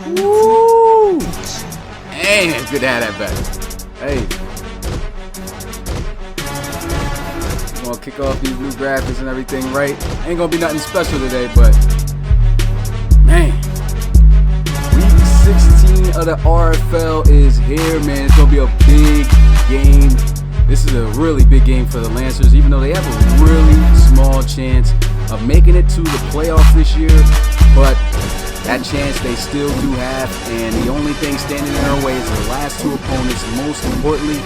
Woo! Man, good to have that back. Hey. We're gonna kick off these new graphics and everything, right? Ain't gonna be nothing special today, but man. Week 16 of the RFL is here, man. It's gonna be a big game. This is a really big game for the Lancers, even though they have a really small chance of making it to the playoffs this year. But that chance they still do have, and the only thing standing in our way is the last two opponents. Most importantly,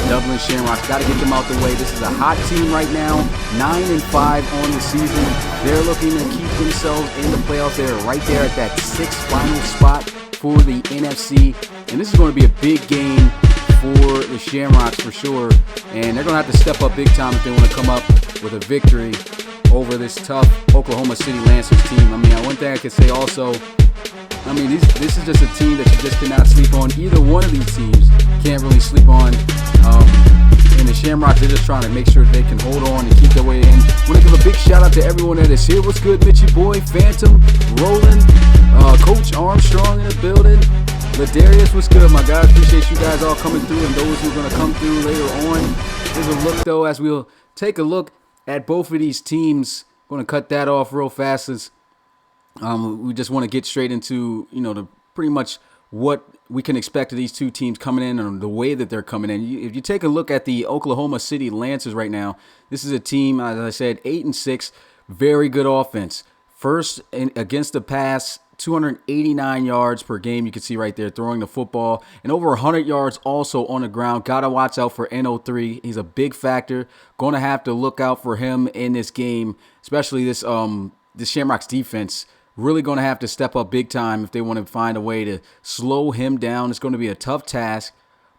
Dublin Shamrocks. Got to get them out the way. This is a hot team right now, 9-5 on the season. They're looking to keep themselves in the playoffs. They're right there at that sixth final spot for the NFC, and this is going to be a big game for the Shamrocks for sure. And they're going to have to step up big time if they want to come up with a victory over this tough Oklahoma City Lancers team. I mean, one thing I could say also, I mean, this is just a team that you just cannot sleep on. Either one of these teams can't really sleep on. And the Shamrocks, they're just trying to make sure they can hold on and keep their way in. I want to give a big shout out to everyone that is here. What's good, Mitchie Boy, Phantom, Roland, Coach Armstrong in the building. Ladarius, what's good, my guys? Appreciate you guys all coming through and those who are going to come through later on. Here's a look, though, as we'll take a look at both of these teams. Going to cut that off real fast as we just want to get straight into, the pretty much what we can expect of these two teams coming in and the way that they're coming in. If you take a look at the Oklahoma City Lancers right now, this is a team, as I said, 8-6, very good offense. First against the pass, 289 yards per game. You can see right there throwing the football, and over 100 yards also on the ground. Got to watch out for NO3. He's a big factor. Going to have to look out for him in this game, especially this Shamrocks defense. Really going to have to step up big time if they want to find a way to slow him down. It's going to be a tough task,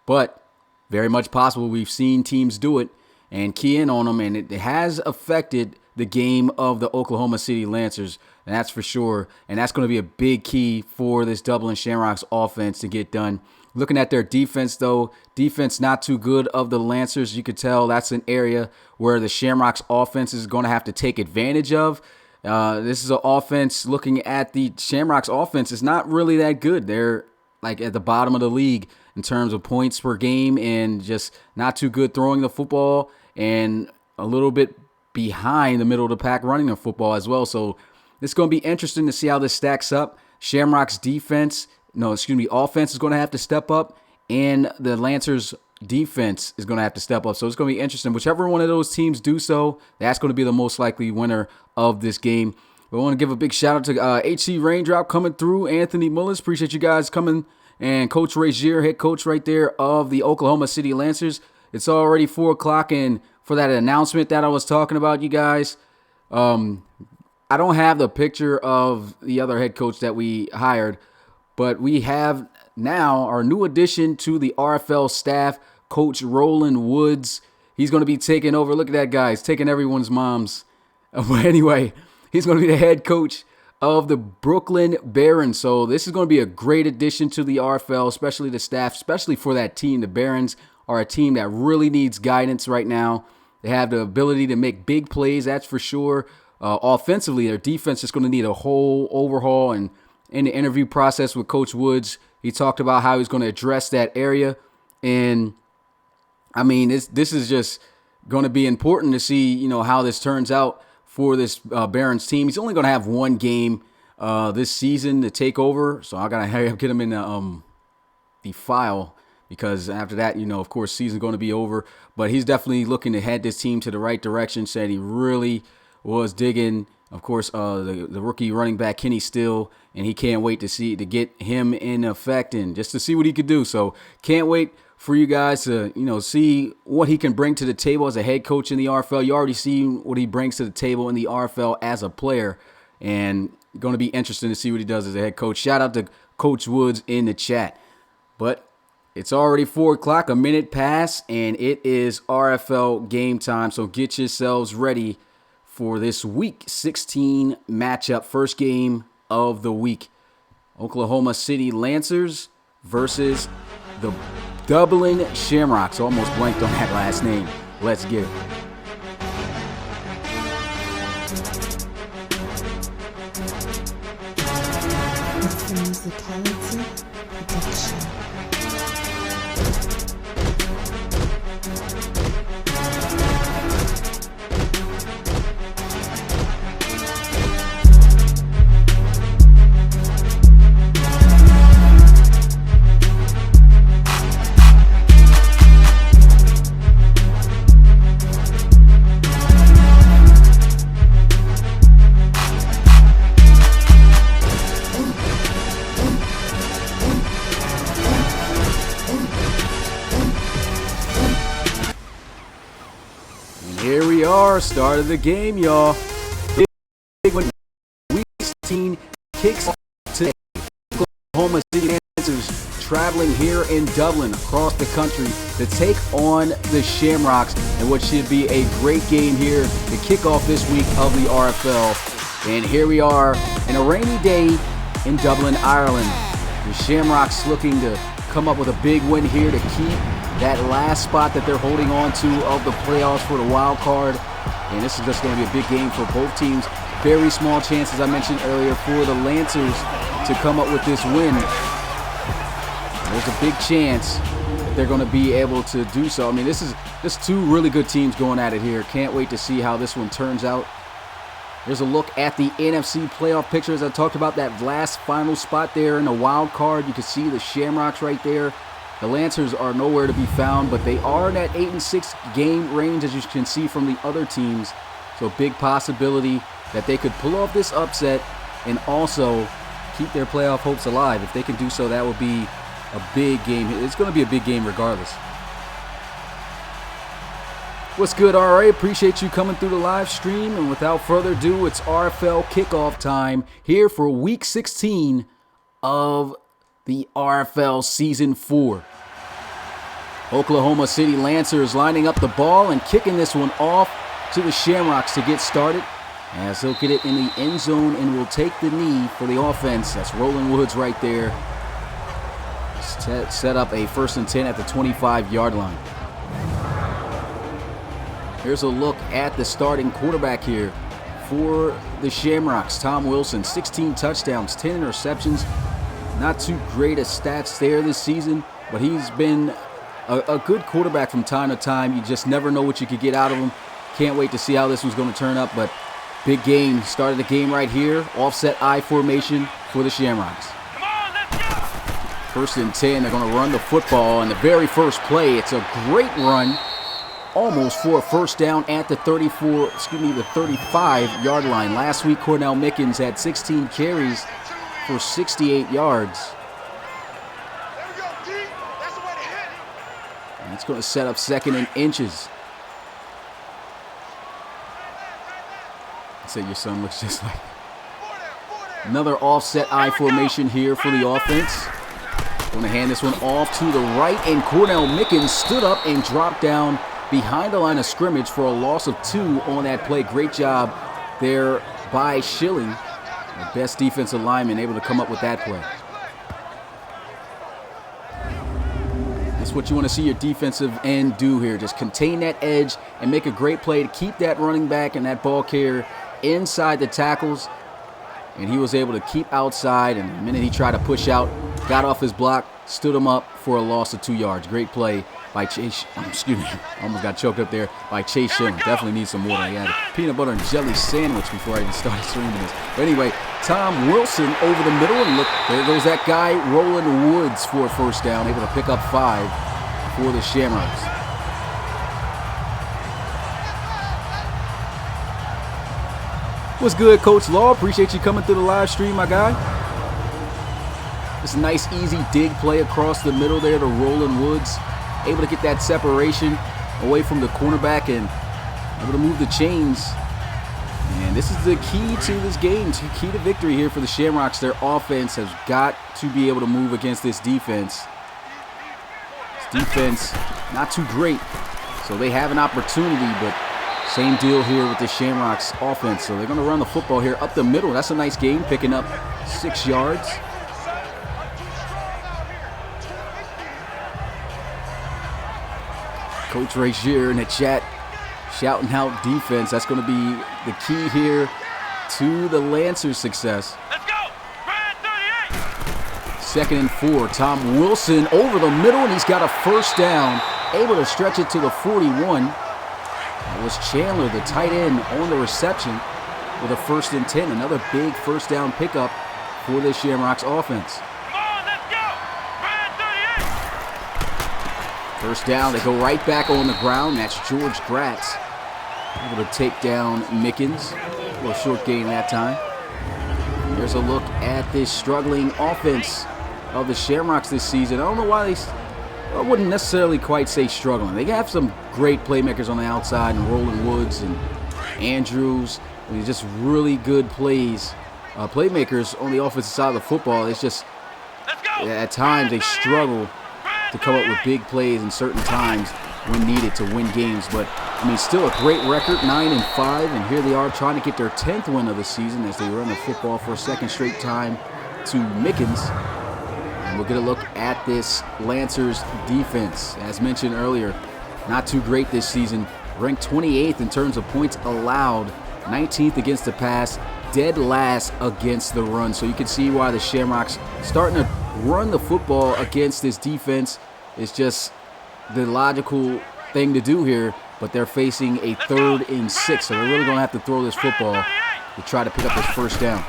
but very much possible. We've seen teams do it and key in on them, and it has affected the game of the Oklahoma City Lancers, and that's for sure. And that's going to be a big key for this Dublin Shamrocks offense to get done. Looking at their defense, though, defense not too good of the Lancers. You could tell that's an area where the Shamrocks offense is going to have to take advantage of. This is an offense, looking at the Shamrocks offense, is not really that good. They're like at the bottom of the league in terms of points per game and just not too good throwing the football, and a little bit behind the middle of the pack running the football as well. So it's going to be interesting to see how this stacks up. Shamrocks offense is going to have to step up, and the Lancers defense is going to have to step up. So it's going to be interesting. Whichever one of those teams do so, that's going to be the most likely winner of this game. We want to give a big shout out to HC Raindrop coming through, Anthony Mullins. Appreciate you guys coming, and Coach Razier, head coach right there of the Oklahoma City Lancers. It's already 4 o'clock, and for that announcement that I was talking about, you guys, I don't have the picture of the other head coach that we hired, but we have now our new addition to the RFL staff, Coach Roland Woods. He's going to be taking over. Look at that guy. He's taking everyone's moms. But anyway, he's going to be the head coach of the Brooklyn Barons. So this is going to be a great addition to the RFL, especially the staff, especially for that team. The Barons are a team that really needs guidance right now. They have the ability to make big plays, that's for sure. Offensively, their defense is going to need a whole overhaul. And in the interview process with Coach Woods, he talked about how he's going to address that area. And I mean, this is just going to be important to see, how this turns out for this Barons team. He's only going to have one game this season to take over, so I got to hurry up, get him in the file, because after that, of course, season's going to be over. But he's definitely looking to head this team to the right direction. Said he really was digging, of course, the rookie running back Kenny Still, and he can't wait to get him in effect and just to see what he could do. So can't wait for you guys to, see what he can bring to the table as a head coach in the RFL. You already seen what he brings to the table in the RFL as a player, and going to be interesting to see what he does as a head coach. Shout out to Coach Woods in the chat. But it's already 4 o'clock, a minute past, and it is RFL game time. So get yourselves ready for this Week 16 matchup. First game of the week. Oklahoma City Lancers versus the Dublin Shamrocks. Almost blanked on that last name. Let's get it. It's the musicality production. Here we are, start of the game, y'all. Big one. Week 16 kicks off today. Oklahoma City Lancers traveling here in Dublin across the country to take on the Shamrocks and what should be a great game here to kick off this week of the RFL. And here we are in a rainy day in Dublin, Ireland. The Shamrocks looking to come up with a big win here to keep that last spot that they're holding on to of the playoffs for the wild card. And this is just going to be a big game for both teams. Very small chance, as I mentioned earlier, for the Lancers to come up with this win. There's a big chance that they're going to be able to do so. I mean, this is just two really good teams going at it here. Can't wait to see how this one turns out. There's a look at the NFC playoff picture. As I talked about that last final spot there in the wild card. You can see the Shamrocks right there. The Lancers are nowhere to be found, but they are in that 8-6 game range, as you can see from the other teams. So big possibility that they could pull off this upset and also keep their playoff hopes alive. If they can do so, that would be a big game. It's going to be a big game regardless. What's good, RA? Appreciate you coming through the live stream. And without further ado, it's RFL kickoff time here for Week 16 of the RFL Season 4. Oklahoma City Lancers lining up the ball and kicking this one off to the Shamrocks to get started. As he'll get it in the end zone and will take the knee for the offense. That's Roland Woods right there. Set up a 1st and 10 at the 25-yard line. Here's a look at the starting quarterback here for the Shamrocks. Tom Wilson, 16 touchdowns, 10 interceptions. Not too great a stats there this season, but he's been a good quarterback from time to time. You just never know what you could get out of him. Can't wait to see how this one's going to turn up, but big game. Started the game right here. Offset I formation for the Shamrocks. Come on, let's go! 1st and 10. They're going to run the football. And the very first play, it's a great run. Almost for a first down at the 35-yard line. Last week, Cornell Mickens had 16 carries for 68 yards. And it's going to set up 2nd and inches. I said your son looks just like another offset I formation here for the offense. Going to hand this one off to the right, and Cornell Mickens stood up and dropped down behind the line of scrimmage for a loss of 2 on that play. Great job there by Schilling, the best defensive lineman, able to come up with that play. That's what you want to see your defensive end do here. Just contain that edge and make a great play to keep that running back and that ball carrier inside the tackles. And he was able to keep outside, and the minute he tried to push out, got off his block, stood him up for a loss of 2 yards. Great play by Chase. Excuse me, almost got choked up there by Chase Schilling. Definitely needs some water. He had a peanut butter and jelly sandwich before I even started streaming this. But anyway, Tom Wilson over the middle, and look, there goes that guy, Roland Woods, for a first down, able to pick up 5 for the Shamrocks. What's good, Coach Law? Appreciate you coming through the live stream, my guy. This nice, easy dig play across the middle there to Roland Woods. Able to get that separation away from the cornerback and able to move the chains. And this is the key to this game, key to victory here for the Shamrocks. Their offense has got to be able to move against this defense. This defense, not too great. So they have an opportunity, but same deal here with the Shamrocks offense. So they're going to run the football here up the middle. That's a nice game, picking up 6 yards. Coach Razier in the chat shouting out defense. That's going to be the key here to the Lancers' success. Let's go. Red 38. 2nd and 4. Tom Wilson over the middle, and he's got a first down. Able to stretch it to the 41. That was Chandler, the tight end, on the reception with a 1st and 10. Another big first down pickup for the Shamrocks offense. Come on, let's go. Red 38. First down, they go right back on the ground. That's George Gratz able to take down Mickens. A little short gain that time. Here's a look at this struggling offense of the Shamrocks this season. I don't know why I wouldn't necessarily quite say struggling. They have some great playmakers on the outside, and Roland Woods and Andrews. I mean, just really good playmakers on the offensive side of the football. It's just Let's go. at times they struggle to come up with big plays in certain times when needed to win games. But I mean, still a great record, 9-5, and here they are trying to get their 10th win of the season as they run the football for a second straight time to Mickens. And we'll get a look at this Lancers defense. As mentioned earlier, not too great this season. Ranked 28th in terms of points allowed, 19th against the pass, dead last against the run. So you can see why the Shamrocks starting to run the football against this defense is just the logical thing to do here. But they're facing a 3rd and 6, so they're really going to have to throw this football to try to pick up this first down.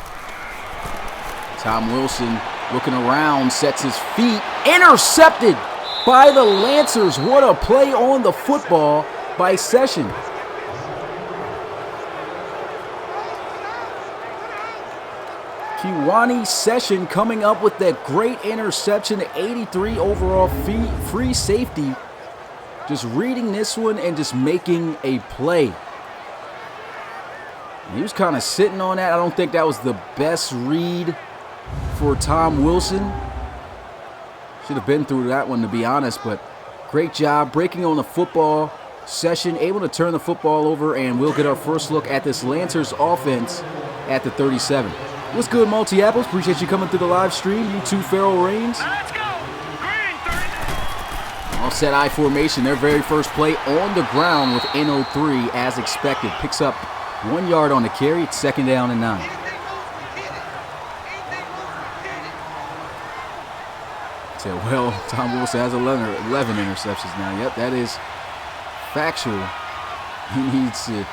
Tom Wilson looking around, sets his feet, intercepted by the Lancers. What a play on the football by Session. Kiwani Session coming up with that great interception, 83 overall free safety. Just reading this one and just making a play. And he was kind of sitting on that. I don't think that was the best read for Tom Wilson. Should have been through that one, to be honest, but great job breaking on the football. Session able to turn the football over, and we'll get our first look at this Lancers offense at the 37. What's good, Multi-Apples? Appreciate you coming through the live stream. You too, Farrell Rains. Let's go. Green 30. All set I formation, their very first play on the ground with NO3 as expected. Picks up 1 yard on the carry. It's 2nd down and 9. So, well, Tom Wilson has 11 interceptions now. Yep, that is factual. He needs to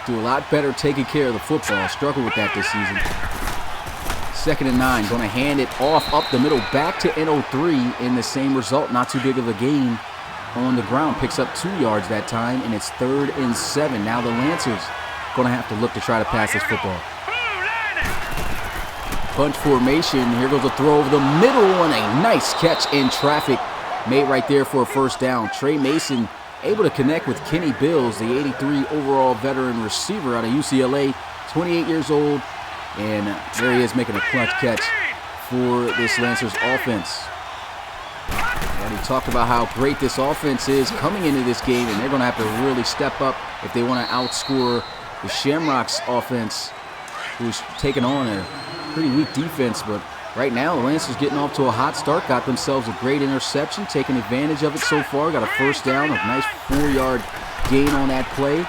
do a lot better taking care of the football. Struggled with that this season. 2nd and 9. Going to hand it off up the middle back to NO3 in the same result. Not too big of a gain on the ground. Picks up 2 yards that time, and it's 3rd and 7. Now the Lancers going to have to look to try to pass this football. Bunch formation. Here goes a throw over the middle, and a nice catch in traffic made right there for a first down. Trey Mason able to connect with Kenny Bills, the 83 overall veteran receiver out of UCLA, 28 years old, and there he is making a clutch catch for this Lancers offense. Already talked about how great this offense is coming into this game, and they're going to have to really step up if they want to outscore the Shamrocks offense, who's taking on a pretty weak defense. But right now, the Lancers getting off to a hot start, got themselves a great interception, taking advantage of it so far, got a first down, a nice 4-yard gain on that play.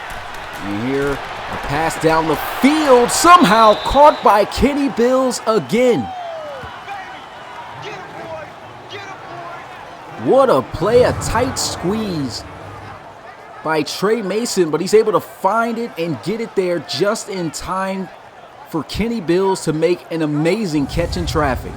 And here, a pass down the field, somehow caught by Kenny Bills again. What a play, a tight squeeze by Trey Mason, but he's able to find it and get it there just in time for Kenny Bills to make an amazing catch in traffic.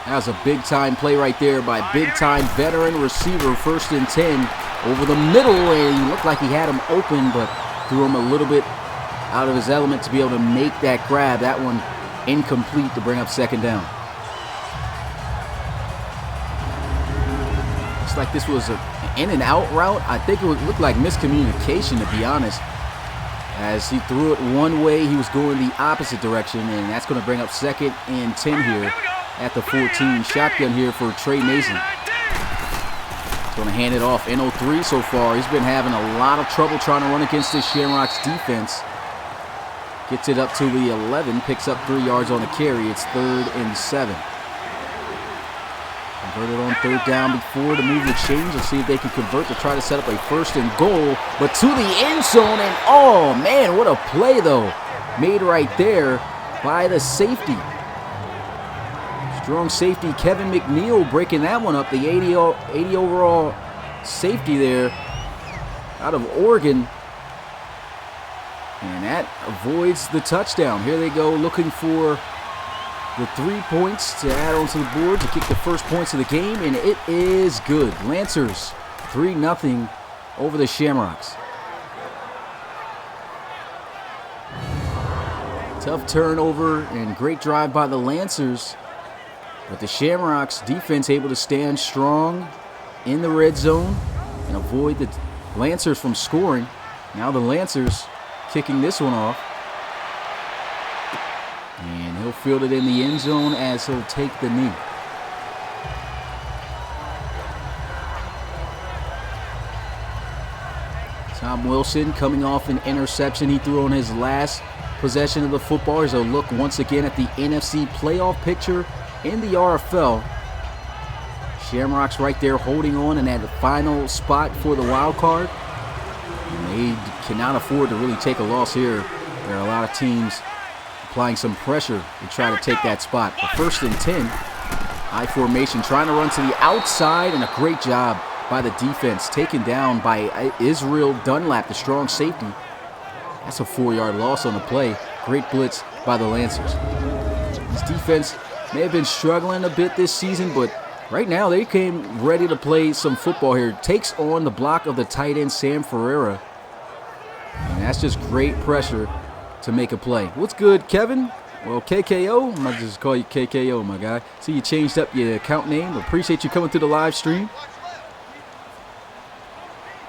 That was a big-time play right there by big-time veteran receiver, 1st and 10, over the middle, and he looked like he had him open, but threw him a little bit out of his element to be able to make that grab. That one incomplete to bring up 2nd down. Looks like this was an in-and-out route. I think it looked like miscommunication, to be honest. As he threw it one way, he was going the opposite direction, and that's going to bring up 2nd and 10 here at the 14. Shotgun here for Trey Mason. He's going to hand it off. NO3 so far. He's been having a lot of trouble trying to run against this Shamrocks defense. Gets it up to the 11, picks up 3 yards on the carry. It's 3rd and 7. Converted on third down before the move to change. Let's see if they can convert to try to set up a 1st and goal. But to the end zone, and oh man, what a play though. Made right there by the safety. Strong safety Kevin McNeil breaking that one up. The 80 overall safety there out of Oregon. And that avoids the touchdown. Here they go looking for the 3 points to add onto the board to kick the first points of the game, and it is good. Lancers 3-0 over the Shamrocks. Tough turnover and great drive by the Lancers, but the Shamrocks defense able to stand strong in the red zone and avoid the Lancers from scoring. Now the Lancers kicking this one off. And he'll field it in the end zone as he'll take the knee. Tom Wilson coming off an interception he threw on his last possession of the football. Here's a look once again at the NFC playoff picture in the RFL. Shamrocks right there holding on in that final spot for the wild card. And they cannot afford to really take a loss here. There are a lot of teams applying some pressure to try to take that spot. But 1st and 10, high formation, trying to run to the outside, and a great job by the defense, taken down by Israel Dunlap, the strong safety. That's a 4-yard loss on the play. Great blitz by the Lancers. This defense may have been struggling a bit this season, but right now they came ready to play some football here. Takes on the block of the tight end, Sam Ferreira. And that's just great pressure to make a play. What's good, Kevin? Well, KKO, I might just call you KKO, my guy. See, you changed up your account name. Appreciate you coming through the live stream.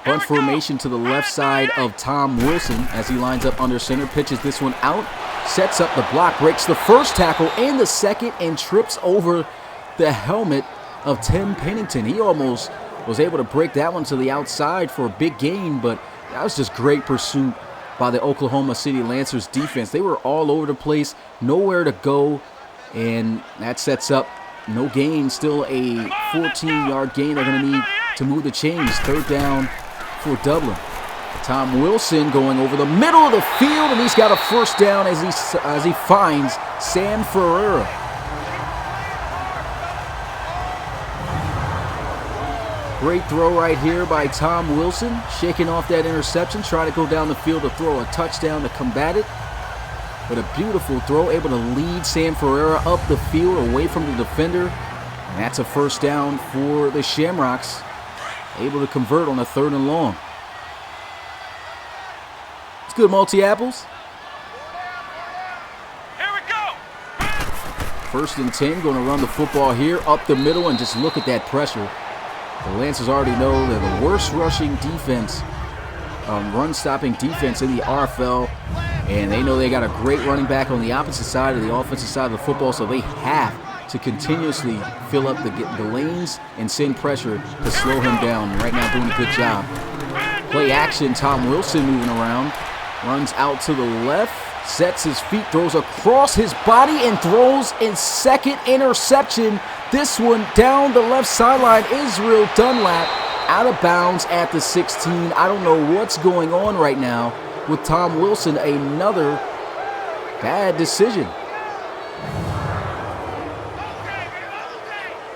Bunch formation to the left side of Tom Wilson as he lines up under center. Pitches this one out. Sets up the block. Breaks the first tackle and the second and trips over the helmet of Tim Pennington. He almost was able to break that one to the outside for a big gain, but that was just great pursuit by the Oklahoma City Lancers defense. They were all over the place, nowhere to go, and that sets up no gain. Still a 14-yard gain they're going to need to move the chains. 3rd down for Dublin. Tom Wilson going over the middle of the field, and he's got a 1st down as he finds Sam Ferreira. Great throw right here by Tom Wilson, shaking off that interception, trying to go down the field to throw a touchdown to combat it. But a beautiful throw, able to lead Sam Ferreira up the field away from the defender. And that's a 1st down for the Shamrocks, able to convert on a 3rd and long. It's good, multi-apples. Here we go. 1st and 10, going to run the football here up the middle, and just look at that pressure. The Lancers already know they're the worst rushing defense, run-stopping defense in the RFL, and they know they got a great running back on the opposite side of the offensive side of the football, so they have to continuously fill up the lanes and send pressure to slow him down. Right now doing a good job. Play action, Tom Wilson moving around, runs out to the left, sets his feet, throws across his body, and throws in 2nd interception. This one down the left sideline. Israel Dunlap out of bounds at the 16. I don't know what's going on right now with Tom Wilson. Another bad decision.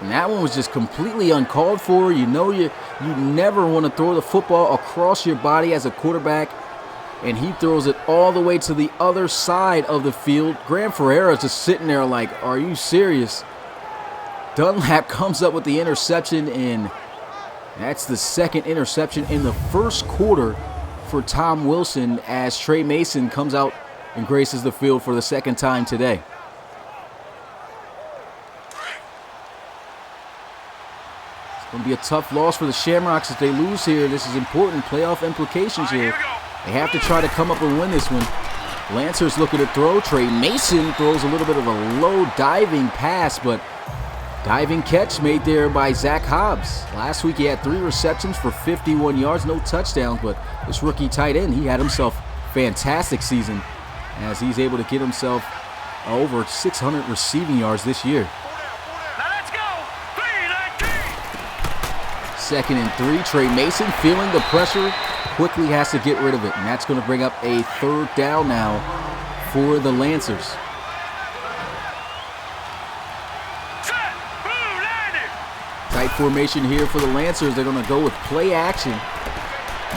And that one was just completely uncalled for. You know you never want to throw the football across your body as a quarterback. And he throws it all the way to the other side of the field. Graham Ferreira is just sitting there like, are you serious? Dunlap comes up with the interception, and that's the 2nd interception in the 1st quarter for Tom Wilson as Trey Mason comes out and graces the field for the 2nd time today. It's going to be a tough loss for the Shamrocks if they lose here. This is important playoff implications here. They have to try to come up and win this one. Lancers looking to throw. Trey Mason throws a little bit of a low diving pass, but diving catch made there by Zach Hobbs. Last week he had 3 receptions for 51 yards, no touchdowns, but this rookie tight end, he had himself a fantastic season as he's able to get himself over 600 receiving yards this year. Now let's go. 3, let 2nd and 3. Trey Mason feeling the pressure, quickly has to get rid of it. And that's going to bring up a 3rd down now for the Lancers. Tight formation here for the Lancers. They're going to go with play action.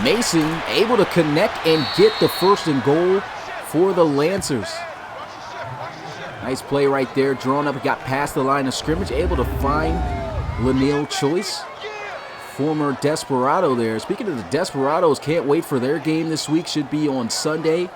Mason able to connect and get the 1st and goal for the Lancers. Nice play right there. Drawn up, got past the line of scrimmage. Able to find Lanil Choice, former Desperado there. Speaking of the Desperados, can't wait for their game this week. Should be on Sunday.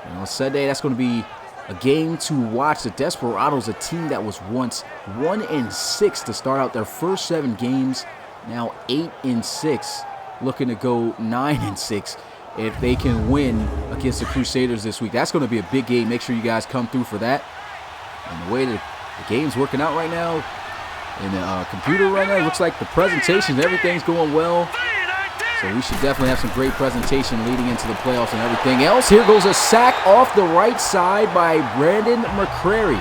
And on Sunday, that's going to be a game to watch. The Desperados, a team that was once 1-6 to start out their first 7 games. Now 8-6, looking to go 9-6 if they can win against the Crusaders this week. That's going to be a big game. Make sure you guys come through for that. And the way the game's working out right now, in the computer right now, looks like the presentations, everything's going well. So we should definitely have some great presentation leading into the playoffs and everything else. Here goes a sack off the right side by Brandon McCrary.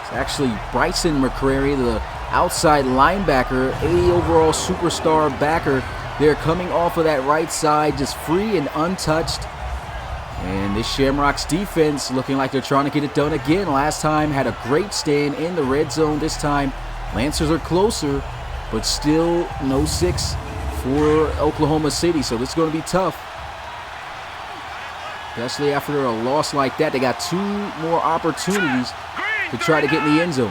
It's actually Bryson McCrary, the outside linebacker, 80 overall superstar backer. They're coming off of that right side, just free and untouched. And this Shamrocks defense looking like they're trying to get it done again. Last time had a great stand in the red zone. This time Lancers are closer, but still no 6 for Oklahoma City. So this is going to be tough, especially after a loss like that. They got 2 more opportunities to try to get in the end zone.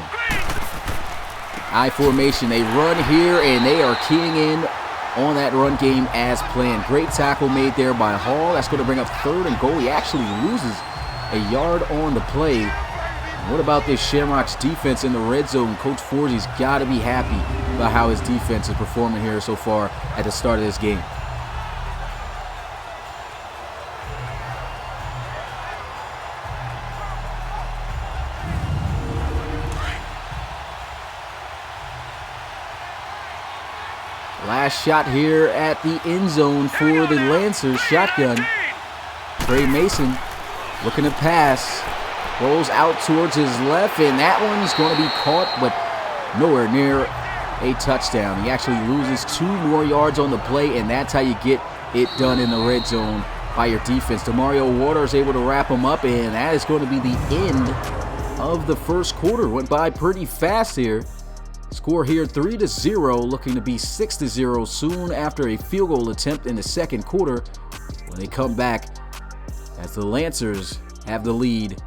I formation, they run here, and they are keying in on that run game as planned. Great tackle made there by Hall. That's going to bring up 3rd and goal. He actually loses a yard on the play. What about this Shamrocks defense in the red zone? Coach Forgey's got to be happy about how his defense is performing here so far at the start of this game. Last shot here at the end zone for the Lancers. Shotgun. Trey Mason looking to pass. Rolls out towards his left, and that one's going to be caught, but nowhere near a touchdown. He actually loses 2 more yards on the play, and that's how you get it done in the red zone by your defense. Demario Waters able to wrap him up, and that is going to be the end of the first quarter. Went by pretty fast here. Score here 3-0, looking to be 6-0 soon after a field goal attempt in the second quarter when they come back as the Lancers have the lead.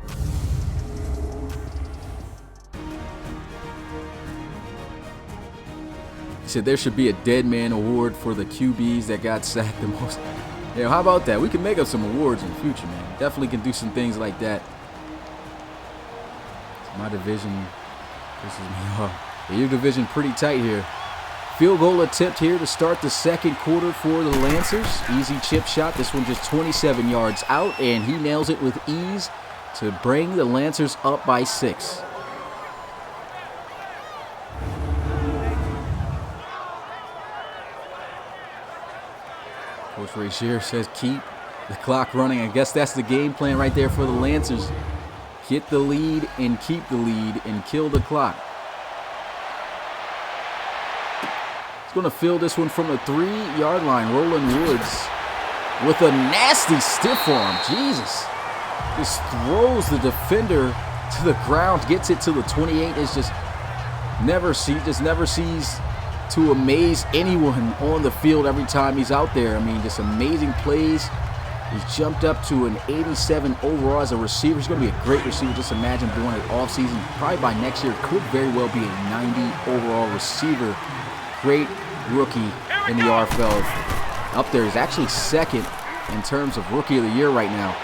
He said there should be a dead man award for the QBs that got sacked the most. Yeah, how about that? We can make up some awards in the future, man. Definitely can do some things like that. My division pisses me off. Your division pretty tight here. Field goal attempt here to start the second quarter for the Lancers. Easy chip shot. This one just 27 yards out, and he nails it with ease to bring the Lancers up by 6. Coach Rashier says keep the clock running. I guess that's the game plan right there for the Lancers. Get the lead and keep the lead and kill the clock. Going to fill this one from the 3-yard line. Roland Woods with a nasty stiff arm. Jesus. Just throws the defender to the ground. Gets it to the 28. It's just never sees to amaze anyone on the field every time he's out there. I mean, just amazing plays. He's jumped up to an 87 overall as a receiver. He's going to be a great receiver. Just imagine doing it all season. Probably by next year could very well be a 90 overall receiver. Great rookie in the RFL. Up there, he's actually 2nd in terms of rookie of the year right now.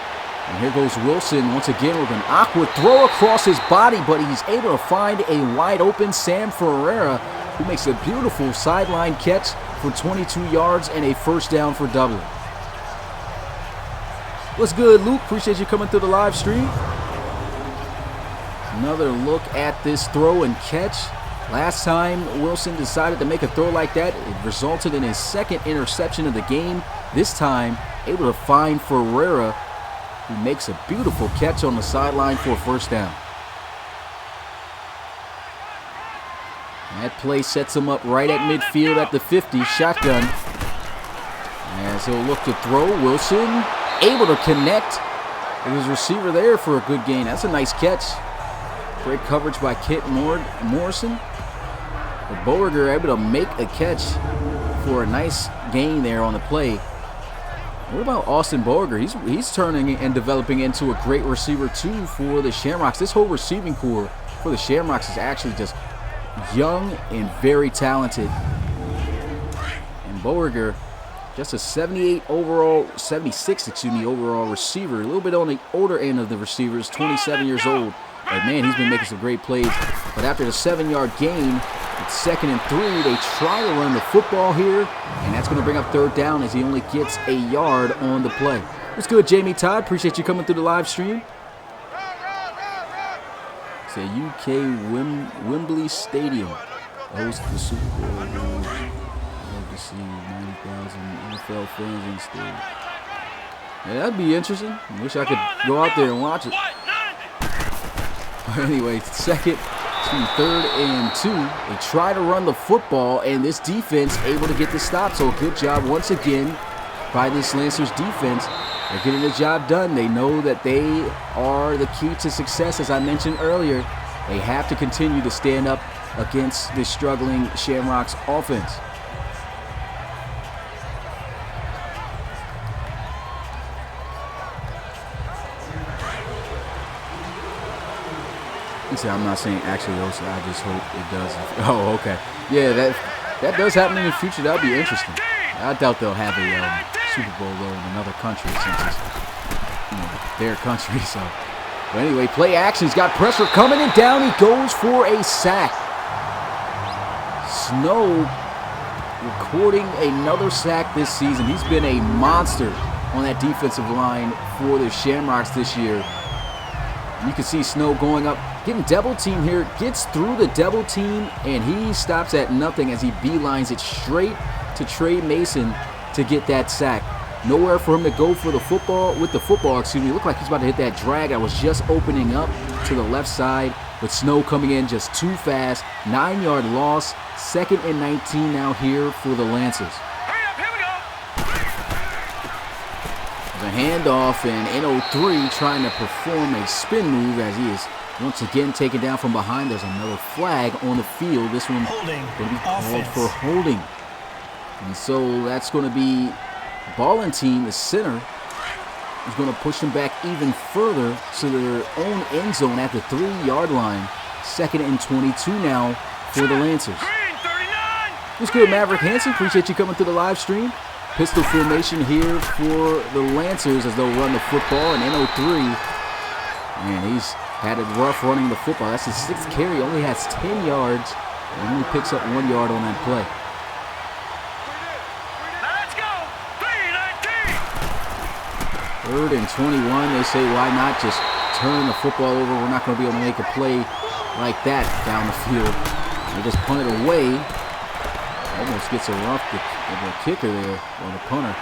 And here goes Wilson once again with an awkward throw across his body, but he's able to find a wide open Sam Ferreira, who makes a beautiful sideline catch for 22 yards and a 1st down for Dublin. What's good, Luke? Appreciate you coming through the live stream. Another look at this throw and catch. Last time Wilson decided to make a throw like that, it resulted in his 2nd interception of the game. This time, able to find Ferreira, who makes a beautiful catch on the sideline for a 1st down. That play sets him up right at midfield at the 50, shotgun. As he'll look to throw, Wilson able to connect. It was receiver there for a good gain. That's a nice catch. Great coverage by Kit Morrison. But Beauregard able to make a catch for a nice gain there on the play. What about Austin Beauregard? He's turning and developing into a great receiver too for the Shamrocks. This whole receiving core for the Shamrocks is actually just young and very talented. And Beauregard, just a 76 overall receiver. A little bit on the older end of the receivers, 27 years old. But man, he's been making some great plays. But after the 7-yard gain, it's 2nd and 3. They try to run the football here, and that's going to bring up 3rd down as he only gets a yard on the play. What's good, Jamie Todd? Appreciate you coming through the live stream. It's a UK Wembley Stadium. Host the Super Bowl. I'd love to see 90,000 NFL fans in the stadium. Yeah, that'd be interesting. I wish I could go out there and watch it. Anyway, 3rd and 2. They try to run the football, and this defense able to get the stop. So a good job once again by this Lancers defense. They're getting the job done. They know that they are the key to success, as I mentioned earlier. They have to continue to stand up against the struggling Shamrocks offense. I'm not saying actually, also, I just hope it does. Oh, okay. Yeah, that does happen in the future. That would be interesting. I doubt they'll have a Super Bowl though in another country since it's their country. So, but anyway, play action. He's got pressure coming and down. He goes for a sack. Snow recording another sack this season. He's been a monster on that defensive line for the Shamrocks this year. You can see Snow going up, getting double team here, gets through the double team, and he stops at nothing as he beelines it straight to Trey Mason to get that sack. Nowhere for him to go for the football, It looked like he's about to hit that drag. I was just opening up to the left side, but Snow coming in just too fast. 9-yard loss, 2nd and 19 now here for the Lancers. The handoff, and N03 trying to perform a spin move as he is once again taken down from behind. There's another flag on the field. This one going to be called for holding. And so that's going to be Ballantine, the center, is going to push him back even further to their own end zone at the 3-yard line. 2nd and 22 now for the Lancers. What's good, Maverick Hansen? Appreciate you coming through the live stream. Pistol formation here for the Lancers as they'll run the football. And N03, man, he's had it rough running the football. That's his 6th carry. Only has 10 yards and only picks up 1 yard on that play. Let's go. 3rd and 21. They say, why not just turn the football over? We're not going to be able to make a play like that down the field. They just punt it away. Almost gets a rough the kicker there, or the punter.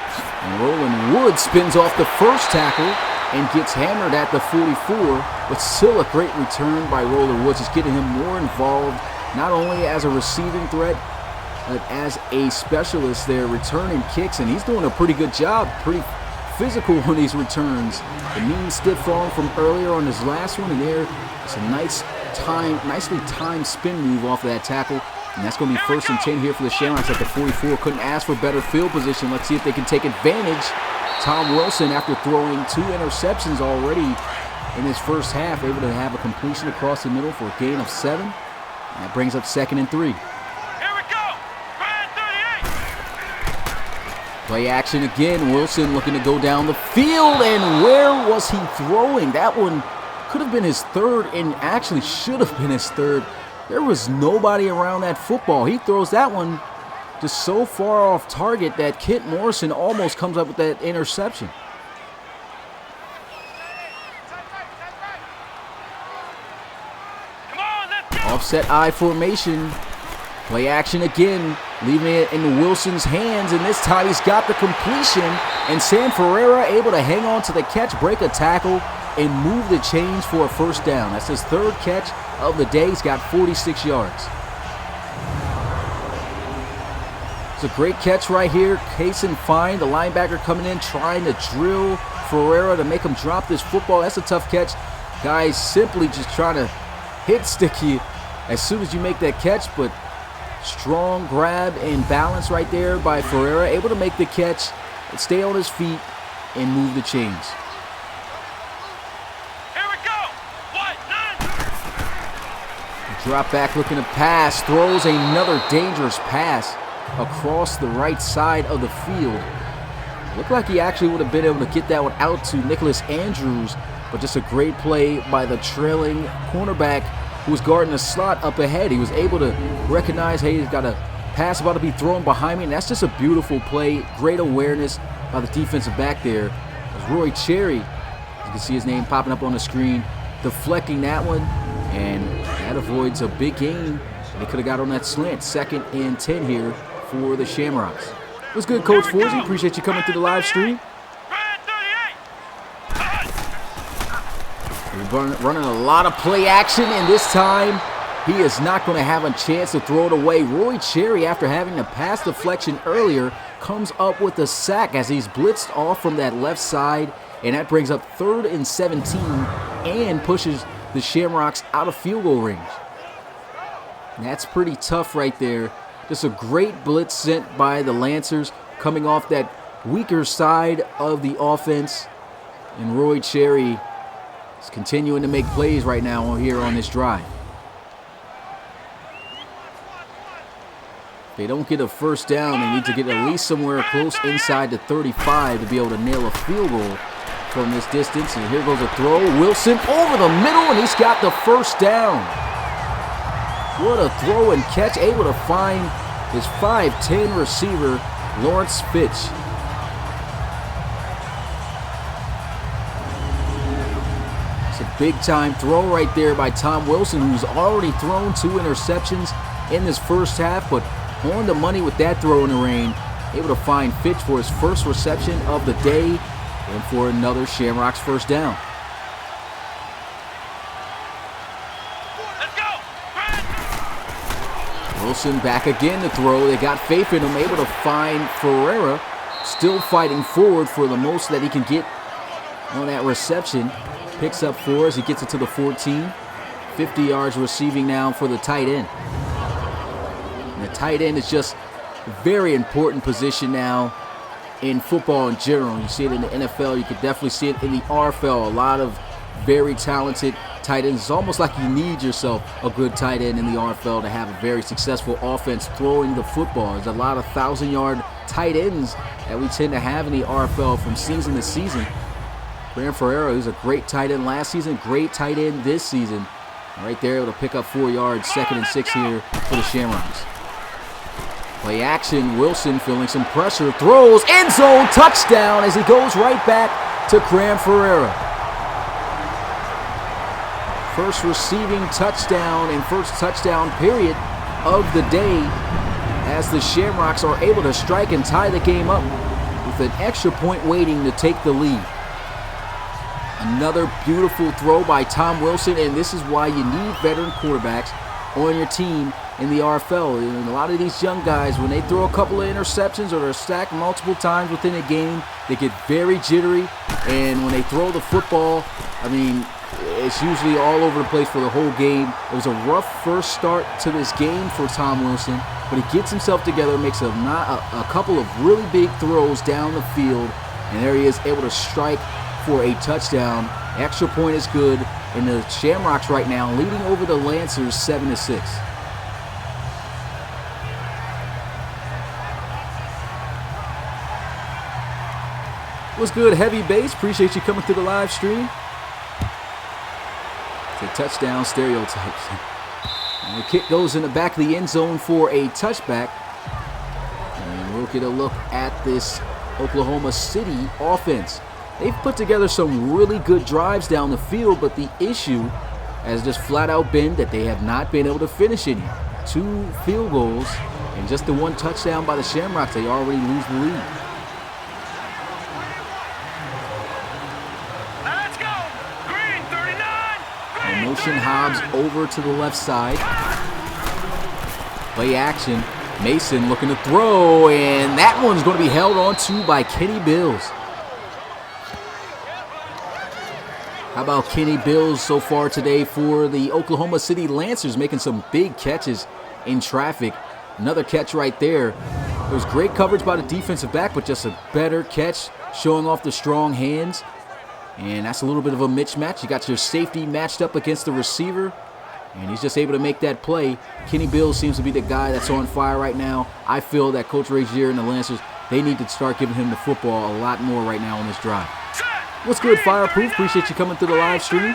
And Roland Wood spins off the first tackle and gets hammered at the 44. But still a great return by Roland Woods, just getting him more involved, not only as a receiving threat, but as a specialist there, returning kicks. And he's doing a pretty good job, pretty physical on these returns. The mean stiff arm from earlier on his last one, and there, it's a nicely timed spin move off of that tackle. And that's going to be 1st and 10 here for the Shamrocks at the 44. Couldn't ask for better field position. Let's see if they can take advantage. Tom Wilson, after throwing 2 interceptions already in his first half, able to have a completion across the middle for a gain of 7. And that brings up 2nd and 3. Here we go. Brand 38. Play action again. Wilson looking to go down the field. And where was he throwing? That one could have been his 3rd and actually should have been his 3rd. There was nobody around that football. He throws that one just so far off target that Kit Morrison almost comes up with that interception. Come on, let's go. Offset I formation. Play action again, leaving it in Wilson's hands, and this time he's got the completion, and Sam Ferreira able to hang on to the catch, break a tackle, and move the chains for a 1st down. That's his 3rd catch of the day. He's got 46 yards. It's a great catch right here. Kaysen Fine, the linebacker, coming in, trying to drill Ferreira to make him drop this football. That's a tough catch. Guys simply just trying to hit sticky as soon as you make that catch, but strong grab and balance right there by Ferreira, able to make the catch, stay on his feet, and move the chains. Here we go. What? Nine. Drop back looking to pass, throws another dangerous pass across the right side of the field. Looked like he actually would have been able to get that one out to Nicholas Andrews, but just a great play by the trailing cornerback who was guarding the slot up ahead. He was able to recognize, hey, he's got a pass about to be thrown behind me, and that's just a beautiful play. Great awareness by the defensive back there. As Roy Cherry, you can see his name popping up on the screen, deflecting that one, and that avoids a big gain. They could have got on that slant. 2nd and 10 here for the Shamrocks. What's good, Coach Forsey? Appreciate you coming through the live stream. We're running a lot of play action, and this time he is not going to have a chance to throw it away. Roy Cherry, after having a pass deflection earlier, comes up with a sack as he's blitzed off from that left side, and that brings up 3rd and 17 and pushes the Shamrocks out of field goal range. And that's pretty tough right there. Just a great blitz sent by the Lancers, coming off that weaker side of the offense, and Roy Cherry is continuing to make plays right now here on this drive. If they don't get a first down, they need to get at least somewhere close inside the 35 to be able to nail a field goal from this distance. And here goes a throw. Wilson over the middle, and he's got the first down. What a throw and catch, able to find his 5'10 receiver, Lawrence Fitch. Big time throw right there by Tom Wilson, who's already thrown 2 interceptions in this first half, but on the money with that throw in the rain, able to find Fitch for his first reception of the day and for another Shamrocks first down. Let's go. Wilson back again to throw. They got faith in him, able to find Ferreira, still fighting forward for the most that he can get on that reception. Picks up 4 as he gets it to the 14. 50 yards receiving now for the tight end. And the tight end is just a very important position now in football in general. You see it in the NFL. You could definitely see it in the RFL. A lot of very talented tight ends. It's almost like you need yourself a good tight end in the RFL to have a very successful offense throwing the football. There's a lot of 1,000-yard tight ends that we tend to have in the RFL from season to season. Graham Ferreira, who's a great tight end last season, great tight end this season. Right there, able to pick up 4 yards, 2nd and 6 here for the Shamrocks. Play action, Wilson feeling some pressure, throws, end zone, touchdown as he goes right back to Graham Ferreira. First receiving touchdown and first touchdown period of the day as the Shamrocks are able to strike and tie the game up with an extra point waiting to take the lead. Another beautiful throw by Tom Wilson, and this is why you need veteran quarterbacks on your team in the RFL. And a lot of these young guys, when they throw a couple of interceptions or they're sacked multiple times within a game, they get very jittery, and when they throw the football, I mean, it's usually all over the place for the whole game. It was a rough first start to this game for Tom Wilson, but he gets himself together, makes a couple of really big throws down the field, and there he is, able to strike for a touchdown. Extra point is good, and the Shamrocks right now leading over the Lancers 7-6. What's good, Heavy Bass? Appreciate you coming through the live stream. It's a touchdown stereotypes. And the kick goes in the back of the end zone for a touchback. And we'll get a look at this Oklahoma City offense. They've put together some really good drives down the field, but the issue has just flat out been that they have not been able to finish any. 2 field goals and just the 1 touchdown by the Shamrocks, they already lose the lead. Let's go. Green 39. Motion Hobbs over to the left side. Play action. Mason looking to throw, and that one's going to be held on to by Kenny Bills. How about Kenny Bills so far today for the Oklahoma City Lancers, making some big catches in traffic. Another catch right there. It was great coverage by the defensive back, but just a better catch, showing off the strong hands. And that's a little bit of a mismatch. You got your safety matched up against the receiver, and he's just able to make that play. Kenny Bills seems to be the guy that's on fire right now. I feel that Coach Razier and the Lancers, they need to start giving him the football a lot more right now on this drive. What's good, Fireproof? Appreciate you coming through the live stream.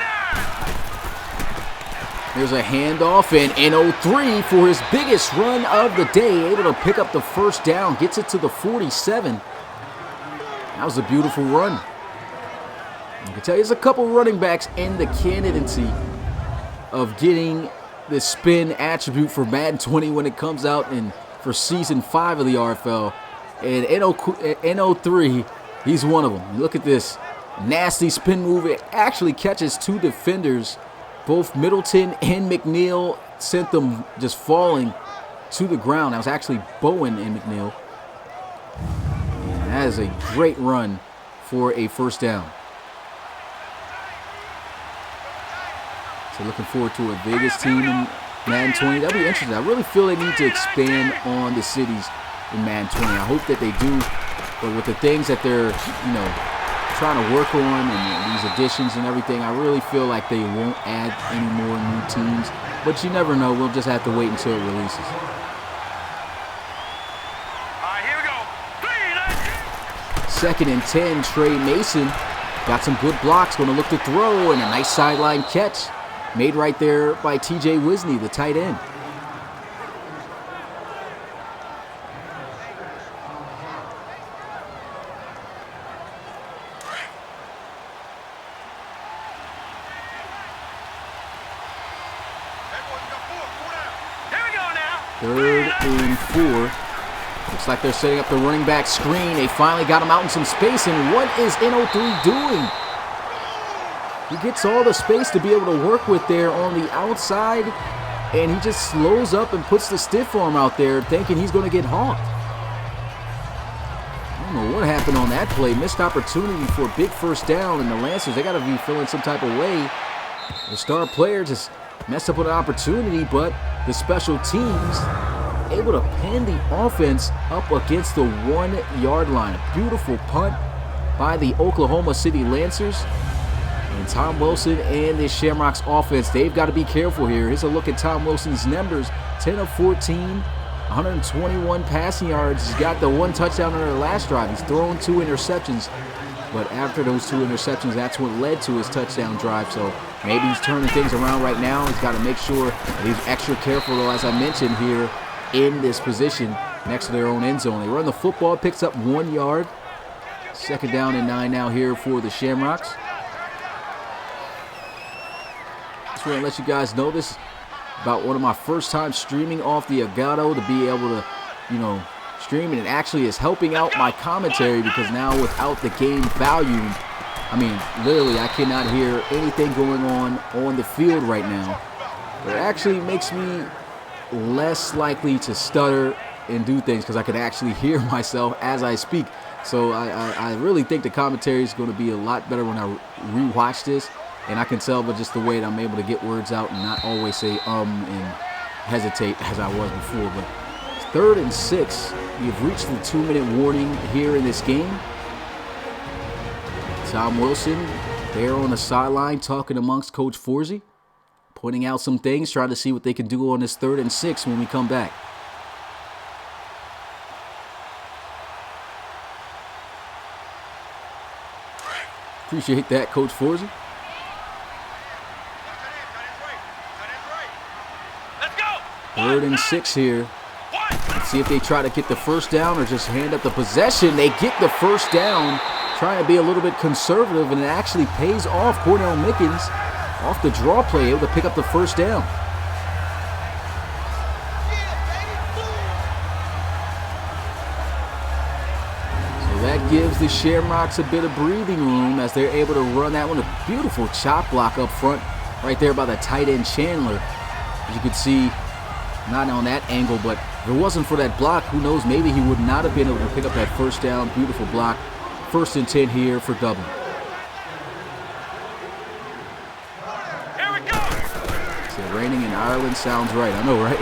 There's a handoff, and N03 for his biggest run of the day, able to pick up the first down, gets it to the 47. That was a beautiful run. I can tell you, there's a couple running backs in the candidacy of getting the spin attribute for Madden 20 when it comes out in for Season 5 of the RFL. And N03, he's one of them. Look at this. Nasty spin move. It actually catches two defenders. Both Middleton and McNeil sent them just falling to the ground. That was actually Bowen and McNeil. And that is a great run for a first down. So looking forward to a Vegas team in Madden 20. That'll be interesting. I really feel they need to expand on the cities in Madden 20. I hope that they do. But with the things that they're, trying to work on and these additions and everything, I really feel like they won't add any more new teams. But you never know. We'll just have to wait until it releases. Here we go. 2nd and 10, Trey Mason got some good blocks, going to look to throw, and a nice sideline catch made right there by TJ Wisney, the tight end. Third and 4. Looks like they're setting up the running back screen. They finally got him out in some space. And what is N03 doing? He gets all the space to be able to work with there on the outside. And he just slows up and puts the stiff arm out there thinking he's going to get hawked. I don't know what happened on that play. Missed opportunity for a big first down. And the Lancers, they got to be feeling some type of way. The star player just messed up with an opportunity, but the special teams able to pin the offense up against the 1-yard line. A beautiful punt by the Oklahoma City Lancers. And Tom Wilson and this Shamrocks offense, they've got to be careful here. Here's a look at Tom Wilson's numbers. 10 of 14, 121 passing yards. He's got the 1 touchdown on their last drive. He's thrown 2 interceptions. But after those 2 interceptions, that's what led to his touchdown drive. So maybe he's turning things around right now. He's got to make sure that he's extra careful, though, as I mentioned here, in this position next to their own end zone. They run the football, picks up 1 yard. 2nd down and 9 now here for the Shamrocks. Just want to let you guys know this about one of my first times streaming off the Elgato, to be able to, streaming. It actually is helping out my commentary, because now without the game volume, I mean, literally I cannot hear anything going on the field right now. But it actually makes me less likely to stutter and do things, because I can actually hear myself as I speak. So I really think the commentary is going to be a lot better when I rewatch this. And I can tell by just the way that I'm able to get words out and not always say and hesitate as I was before. But 3rd and 6. We've reached the 2-minute warning here in this game. Tom Wilson there on the sideline talking amongst Coach Forsey, pointing out some things, trying to see what they can do on this 3rd and 6 when we come back. Appreciate that, Coach Forsey. Let's go. 3rd and 6 here. Let's see if they try to get the first down or just hand up the possession. They get the first down, trying to be a little bit conservative, and it actually pays off. Cornell Mickens, off the draw play, able to pick up the first down. So that gives the Shamrocks a bit of breathing room as they're able to run that one. A beautiful chop block up front right there by the tight end Chandler. As you can see, not on that angle, but If it wasn't for that block, who knows, maybe he would not have been able to pick up that first down. Beautiful block. 1st and 10 here for Dublin. Here we go. So raining in Ireland sounds right. I know, right?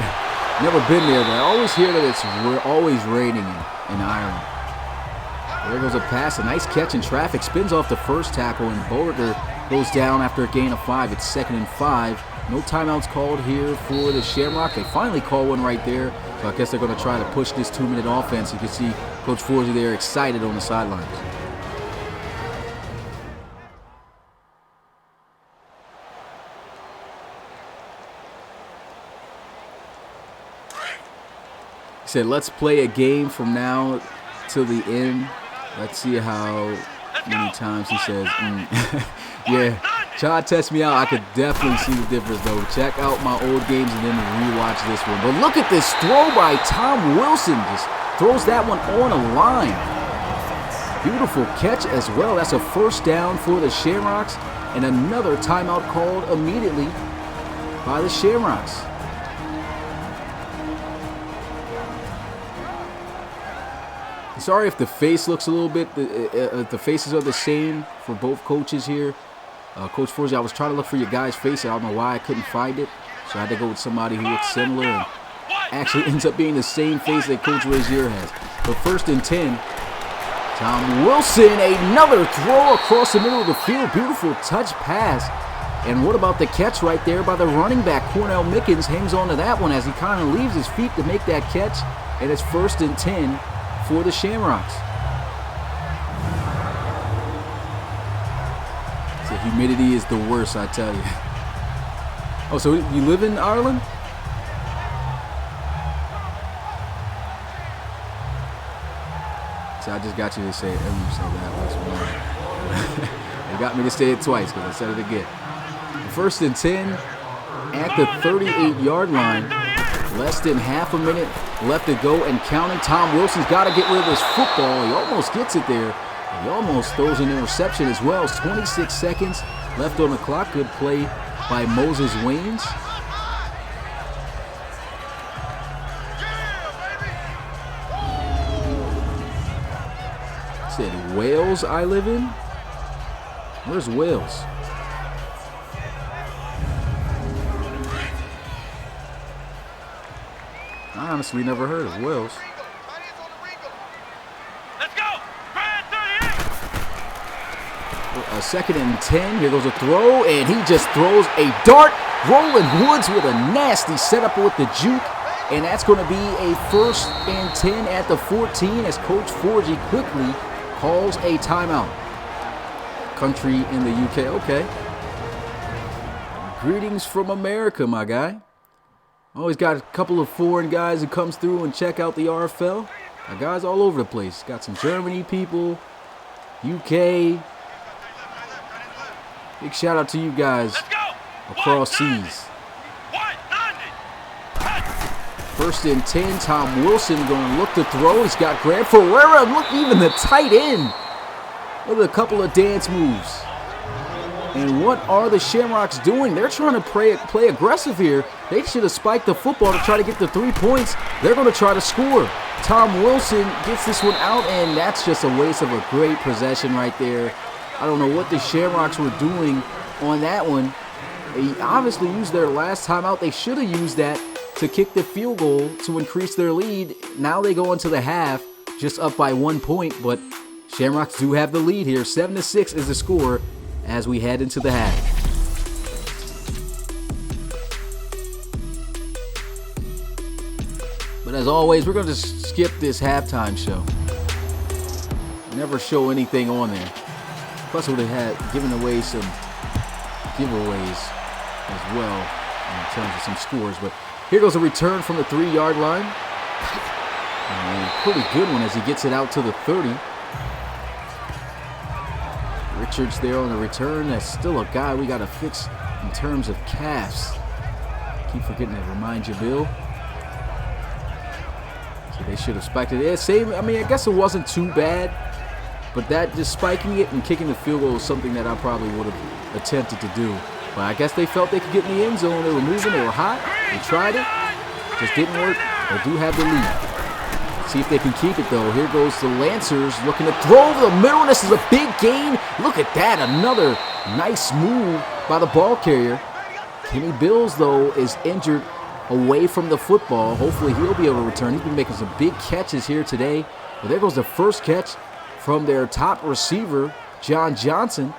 Never been there, but I always hear that it's always raining in Ireland. There goes a pass, a nice catch in traffic, spins off the first tackle, and Beauregard goes down after a gain of 5. It's 2nd and 5. No timeouts called here for the Shamrock. They finally call one right there, so I guess they're going to try to push this 2-minute offense. You can see Coach Forgy there excited on the sidelines. He said, let's play a game from now till the end. Let's see how many times he says, yeah, try to test me out. I could definitely see the difference, though. Check out my old games and then rewatch this one. But look at this throw by Tom Wilson. Just throws that one on a line. Beautiful catch as well. That's a 1st down for the Shamrocks. And another timeout called immediately by the Shamrocks. Sorry if the face looks a little bit, the faces are the same for both coaches here. Coach Forgy, I was trying to look for your guy's face. I don't know why I couldn't find it. So I had to go with somebody who looks similar and actually ends up being the same face that Coach Razier has. But 1st and 10, Tom Wilson, another throw across the middle of the field. Beautiful touch pass. And what about the catch right there by the running back? Cornell Mickens hangs on to that one as he kind of leaves his feet to make that catch. And it's 1st and 10 for the Shamrocks. The humidity is the worst, I tell you. Oh, so you live in Ireland? So I just got you to say it. You said that last one. They got me to say it twice because I said it again. 1st and 10 at the 38-yard line. Less than half a minute left to go and counting. Tom Wilson's got to get rid of this football. He almost gets it there. He almost throws an interception as well. It's 26 seconds left on the clock. Good play by Moses Waynes. Said Wales I live in? Where's Wales? I honestly never heard of Wales. Let's go. Brad 38. A 2nd and 10. Here goes a throw, and he just throws a dart. Roland Woods with a nasty setup with the juke. And that's going to be a 1st and 10 at the 14 as Coach Forgy quickly calls a timeout. Country in the UK. Okay. Greetings from America, my guy. Always got a couple of foreign guys who comes through and check out the RFL. Got guys all over the place. Got some Germany people, UK. Big shout out to you guys across seas. 1st and 10. Tom Wilson going to look to throw. He's got Grant Ferreira. Look, even the tight end. Look at a couple of dance moves. And what are the Shamrocks doing? They're trying to play aggressive here. They should have spiked the football to try to get the 3 points. They're going to try to score. Tom Wilson gets this one out, and that's just a waste of a great possession right there. I don't know what the Shamrocks were doing on that one. They obviously used their last timeout. They should have used that to kick the field goal to increase their lead. Now they go into the half just up by 1 point, but Shamrocks do have the lead here. 7-6 is the score as we head into the half. But as always, we're going to skip this halftime show. Never show anything on there. Plus, we would have had given away some giveaways as well in terms of some scores. But here goes a return from the 3-yard line. And a pretty good one as he gets it out to the 30. Richards there on the return. That's still a guy we got to fix in terms of calves. Keep forgetting to remind you, Bill. So they should have spiked it. Yeah, same. I mean, I guess it wasn't too bad, but that just spiking it and kicking the field goal was something that I probably would have attempted to do. But I guess they felt they could get in the end zone. They were moving. They were hot. They tried it. Just didn't work. They do have the lead. See if they can keep it, though. Here goes the Lancers looking to throw over the middle. This is a big gain. Look at that. Another nice move by the ball carrier. Kenny Bills, though, is injured away from the football. Hopefully he'll be able to return. He's been making some big catches here today. Well, there goes the first catch from their top receiver, John Johnson.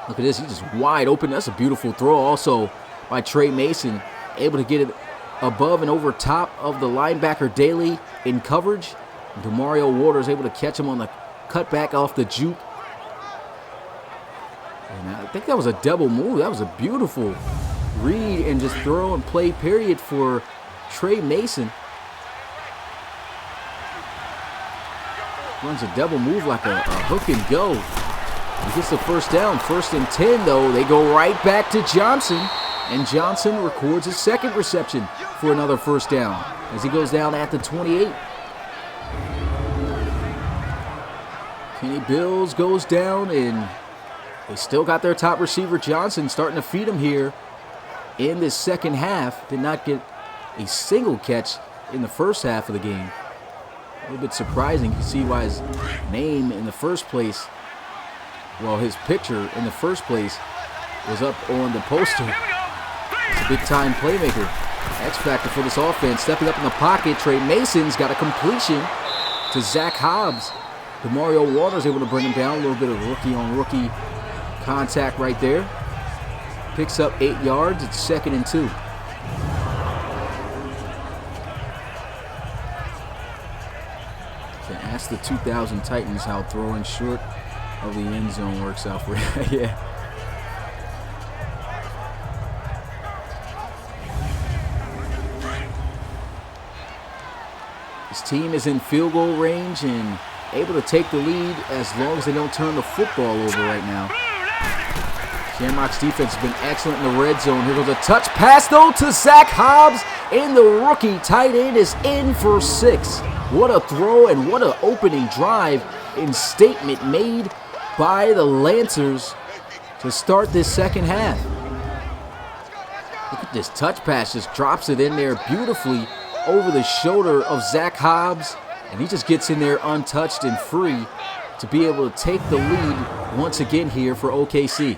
Look at this. He's just wide open. That's a beautiful throw also by Trey Mason. Able to get it above and over top of the linebacker Daly in coverage. DeMario Waters able to catch him on the cutback off the juke. And I think that was a double move. That was a beautiful read and just throw and play period for Trey Mason. Runs a double move like a hook and go. He gets the first down. 1st and 10, though. They go right back to Johnson. And Johnson records his second reception for another first down as he goes down at the 28. Kenny Bills goes down, and they still got their top receiver, Johnson, starting to feed him here in this second half. Did not get a single catch in the first half of the game. A little bit surprising. You can see why his name in the first place, well, his picture in the first place was up on the poster. It's a big-time playmaker. X-factor for this offense. Stepping up in the pocket, Trey Mason's got a completion to Zach Hobbs. DeMario Waters able to bring him down. A little bit of rookie-on-rookie contact right there. Picks up 8 yards. It's 2nd and 2. So ask the 2000 Titans how throwing short of the end zone works out for you. Yeah. His team is in field goal range and able to take the lead as long as they don't turn the football over right now. Shamrocks defense has been excellent in the red zone. Here goes a touch pass, though, to Zach Hobbs, and the rookie tight end is in for 6. What a throw and what an opening drive and statement made by the Lancers to start this second half. Look at this touch pass, just drops it in there beautifully over the shoulder of Zach Hobbs, and he just gets in there untouched and free to be able to take the lead once again here for OKC.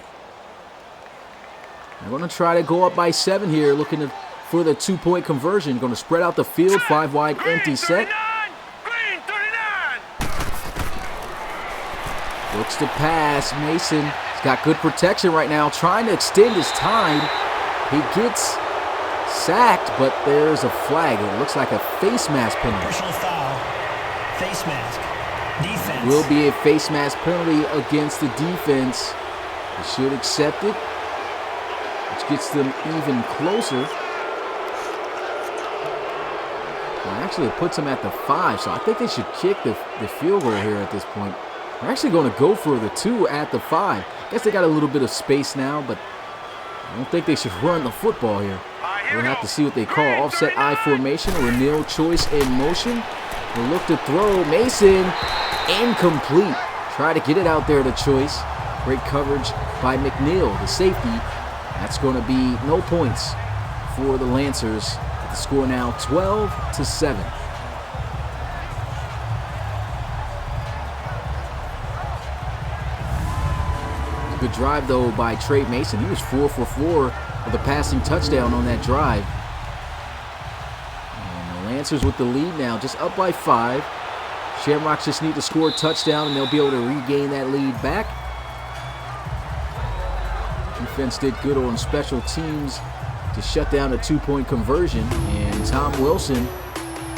They're going to try to go up by 7 here, looking for the 2-point conversion. Going to spread out the field, 5 wide, empty set. Looks to pass. Mason has got good protection right now, trying to extend his time. He gets sacked, but there's a flag. It looks like a face mask penalty. Personal foul, face mask, defense. Will be a face mask penalty against the defense. They should accept it, which gets them even closer. Well, actually, it puts them at the 5, so I think they should kick the field goal here at this point. They're actually going to go for the 2 at the 5. I guess they got a little bit of space now, but I don't think they should run the football here. We'll have to see what they call offset I formation. Renil Choice in motion. We'll look to throw. Mason, incomplete. Try to get it out there to Choice. Great coverage by McNeil, the safety. That's going to be no points for the Lancers. The score now 12-7. Good drive, though, by Trey Mason. He was 4 for 4 with a passing touchdown on that drive. And the Lancers with the lead now, just up by 5. Shamrocks just need to score a touchdown, and they'll be able to regain that lead back. Defense did good on special teams to shut down a 2-point conversion. And Tom Wilson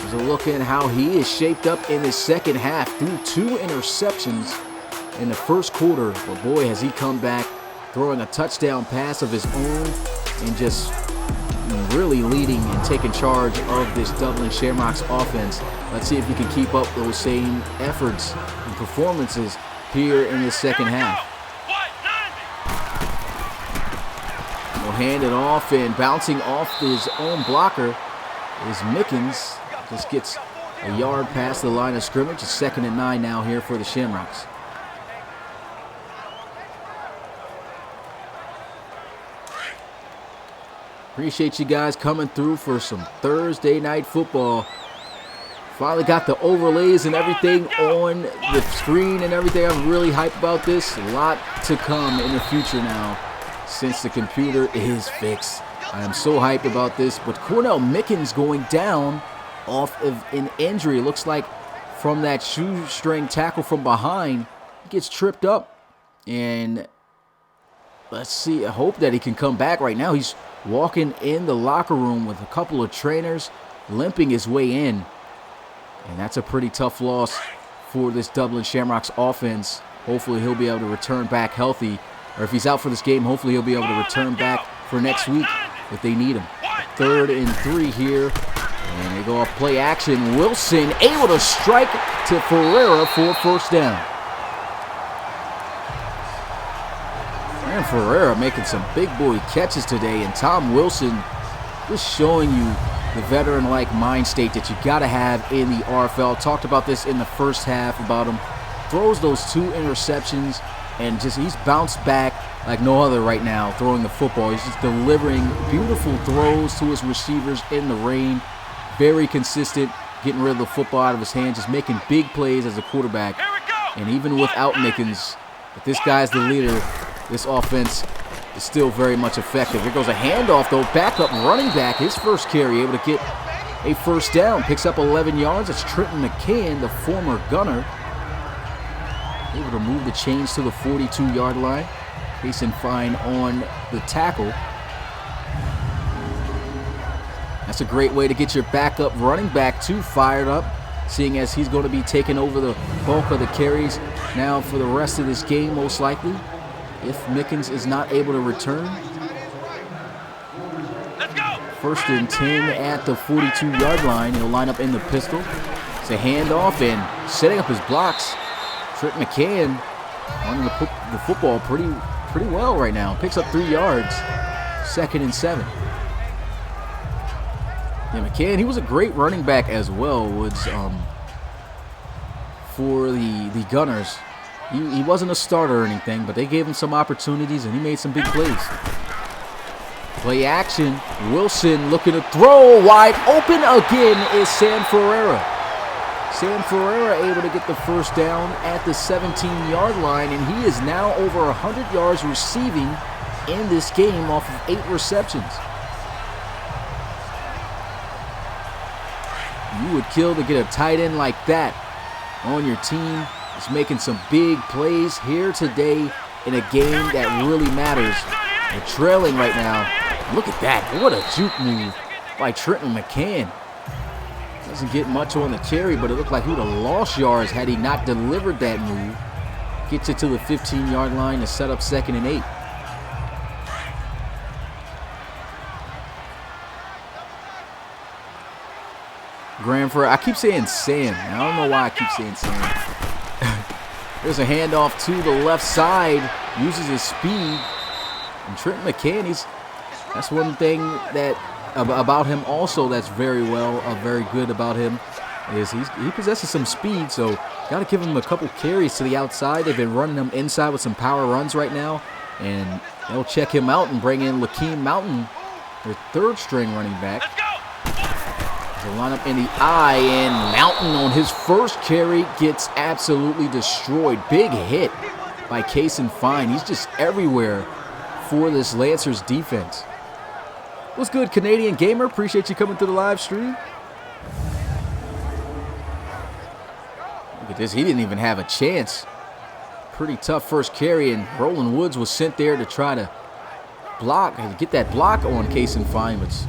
is a look at how he is shaped up in his second half. Threw 2 interceptions in the first quarter, but boy, has he come back, throwing a touchdown pass of his own and just really leading and taking charge of this Dublin Shamrocks offense. Let's see if he can keep up those same efforts and performances here in the second half. He'll hand it off, and bouncing off his own blocker is Mickens. Just gets a yard past the line of scrimmage. It's 2nd and 9 now here for the Shamrocks. Appreciate you guys coming through for some Thursday night football. Finally got the overlays and everything on the screen and everything. I'm really hyped about this. A lot to come in the future now since the computer is fixed. I am so hyped about this. But Cornell Mickens going down off of an injury. Looks like from that shoestring tackle from behind, he gets tripped up. And let's see. I hope that he can come back right now. He's walking in the locker room with a couple of trainers, limping his way in. And that's a pretty tough loss for this Dublin Shamrocks offense. Hopefully he'll be able to return back healthy. Or if he's out for this game, hopefully he'll be able to return back for next week if they need him. 3rd and 3 here. And they go off play action. Wilson able to strike to Ferreira for first down. And Ferreira making some big boy catches today. And Tom Wilson just showing you the veteran-like mind state that you got to have in the RFL. Talked about this in the first half about him. Throws those 2 interceptions and he's bounced back like no other right now throwing the football. He's just delivering beautiful throws to his receivers in the rain. Very consistent, getting rid of the football out of his hands, just making big plays as a quarterback. And even without Mickens, if this guy's the leader, this offense is still very much effective. Here goes a handoff, though. Backup running back, his first carry, able to get a first down. Picks up 11 yards. It's Trenton McCann, the former gunner. Able to move the chains to the 42-yard line. Payson Fine on the tackle. That's a great way to get your backup running back, too, fired up, seeing as he's going to be taking over the bulk of the carries now for the rest of this game, most likely, if Mickens is not able to return. Let's go. 1st and 10 at the 42-yard line. He'll line up in the pistol. It's a handoff and setting up his blocks. Trent McCann running the football pretty well right now. Picks up 3 yards. 2nd and 7. Yeah, McCann, he was a great running back as well, Woods, for the Gunners. He wasn't a starter or anything, but they gave him some opportunities, and he made some big plays. Play action. Wilson looking to throw. Wide open again is Sam Ferreira. Sam Ferreira able to get the first down at the 17-yard line, and he is now over 100 yards receiving in this game off of 8 receptions. You would kill to get a tight end like that on your team. He's making some big plays here today in a game that really matters. They're trailing right now. Look at that. What a juke move by Trenton McCann. Doesn't get much on the carry, but it looked like he would have lost yards had he not delivered that move. Gets it to the 15-yard line to set up 2nd and 8. Graham Ferreira. I keep saying Sam. I don't know why I keep saying Sam. There's a handoff to the left side. Uses his speed. And Trent McCann, that's one thing that about him also that's very good about him is he possesses some speed. So got to give him a couple carries to the outside. They've been running him inside with some power runs right now. And they'll check him out and bring in Lakeem Mountain, their 3rd string running back. To line up in the eye, and Mountain on his first carry gets absolutely destroyed. Big hit by Payson Fine. He's just everywhere for this Lancers defense. What's good, Canadian Gamer? Appreciate you coming to the live stream. Look at this. He didn't even have a chance. Pretty tough first carry, and Roland Woods was sent there to try to block and get that block on Payson Fine, but it's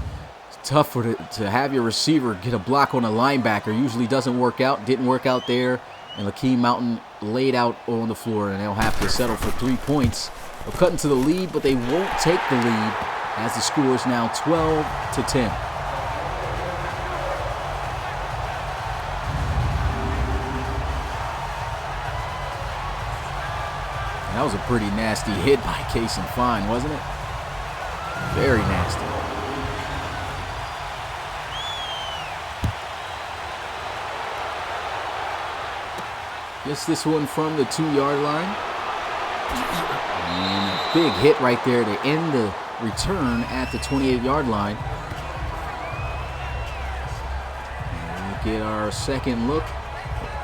tough to have your receiver get a block on a linebacker. Usually doesn't work out. Didn't work out there. And Lakeem Mountain laid out on the floor, and they'll have to settle for 3 points. They'll cut into the lead, but they won't take the lead as the score is now 12-10. That was a pretty nasty hit by Payson Fine, wasn't it? Very nasty. Gets this one from the 2-yard line. And a big hit right there to end return at the 28-yard line. And we get our second look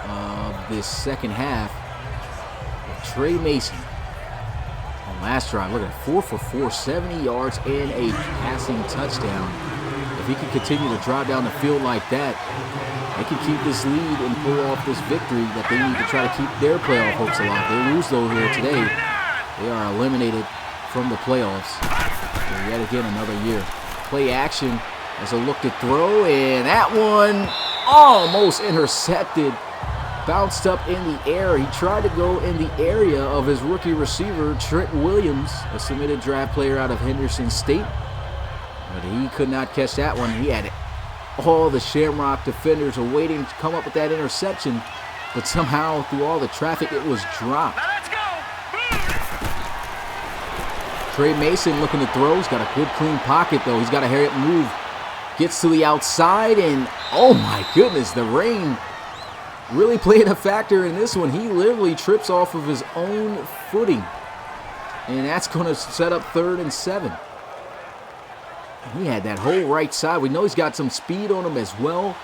of this second half of Trey Mason. On last drive, look at 4 for 4, 70 yards and a passing touchdown. If he can continue to drive down the field like that, they can keep this lead and pull off this victory that they need to try to keep their playoff hopes alive. They lose though here today, they are eliminated from the playoffs. So yet again, another year. Play action as a look to throw, and that one almost intercepted. Bounced up in the air. He tried to go in the area of his rookie receiver, Trent Williams, a submitted draft player out of Henderson State. But he could not catch that one. He had all the Shamrock defenders are waiting to come up with that interception, but somehow through all the traffic it was dropped. Now let's go. Trey Mason looking to throw. He's got a good clean pocket though. He's got to hurry up and move. Gets to the outside, and oh my goodness, the rain really played a factor in this one. He literally trips off of his own footing, and that's going to set up 3rd and 7. He had that whole right side. We know he's got some speed on him as well.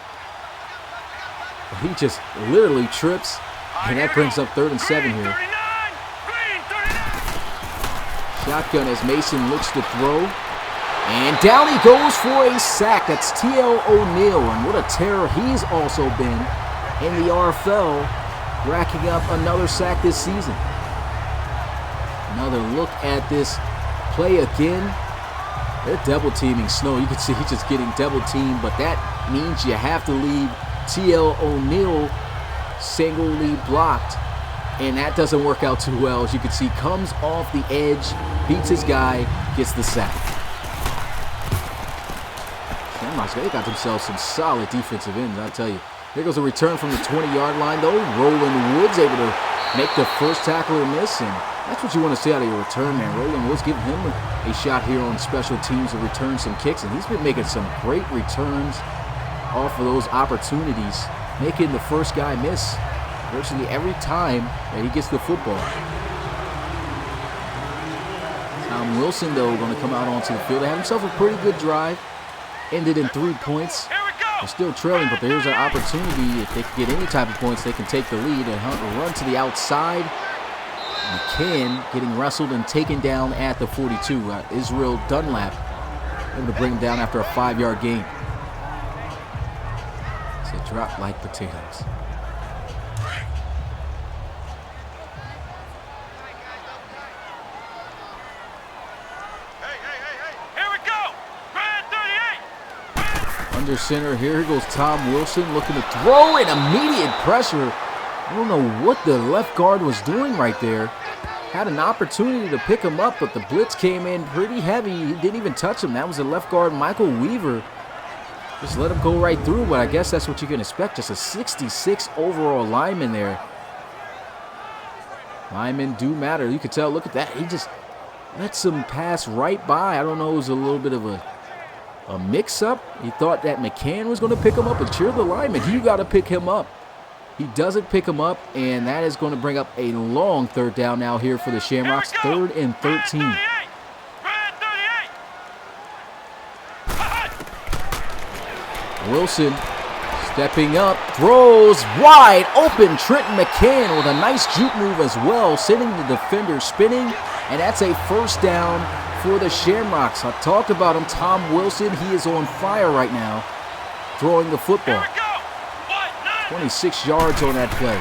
But he just literally trips, and that brings up 3rd and 7 here. Shotgun as Mason looks to throw. And down he goes for a sack. That's T.L. O'Neal, and what a terror he's also been in the RFL, racking up another sack this season. Another look at this play again. They're double teaming Snow. You can see he's just getting double teamed, but that means you have to leave T.L. O'Neal singly blocked, and that doesn't work out too well. As you can see, comes off the edge, beats his guy, gets the sack. Shamrocks, they got themselves some solid defensive ends, I tell you. Here goes a return from the 20-yard line, though. Roland Woods able to make the first tackler miss, and that's what you want to see out of your return, man. Roland Woods giving him a shot here on special teams to return some kicks, and he's been making some great returns off of those opportunities, making the first guy miss virtually every time that he gets the football. Tom Wilson, though, going to come out onto the field. They have himself a pretty good drive. Ended in 3 points. They're still trailing, but there's an opportunity. If they can get any type of points, they can take the lead and Hunt will run to the outside. McCann getting wrestled and taken down at the 42. Israel Dunlap able to bring him down after a 5-yard gain. So drop like potatoes. Under center, here goes Tom Wilson looking to throw, and immediate pressure. I don't know what the left guard was doing right there. Had an opportunity to pick him up, but the blitz came in pretty heavy. He didn't even touch him. That was the left guard, Michael Weaver. Just let him go right through, but I guess that's what you can expect. Just a 66 overall lineman there. Linemen do matter. You can tell, look at that. He just lets him pass right by. I don't know, it was a little bit of a mix-up. He thought that McCann was going to pick him up, and cheer the lineman. You got to pick him up. He doesn't pick him up, and that is going to bring up a long 3rd down now here for the Shamrocks. 3rd and 13. Wilson stepping up, throws wide open. Trenton McCann with a nice juke move as well, sending the defender spinning, and that's a 1st down for the Shamrocks. I talked about him, Tom Wilson. He is on fire right now, throwing the football. 26 yards on that play.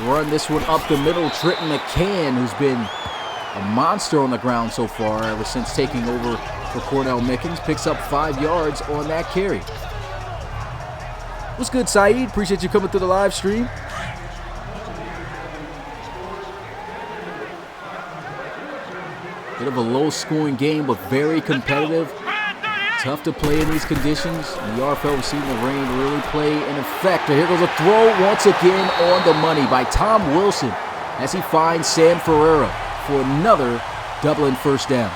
We'll run this one up the middle. Trenton McCann, who's been a monster on the ground so far ever since taking over for Cornell Mickens, picks up 5 yards on that carry. What's good, Saeed? Appreciate you coming through the live stream. Bit of a low-scoring game, but very competitive. Tough to play in these conditions. And the RFL, we've seen the rain really play in effect. And here goes a throw once again on the money by Tom Wilson as he finds Sam Ferreira for another Dublin 1st down.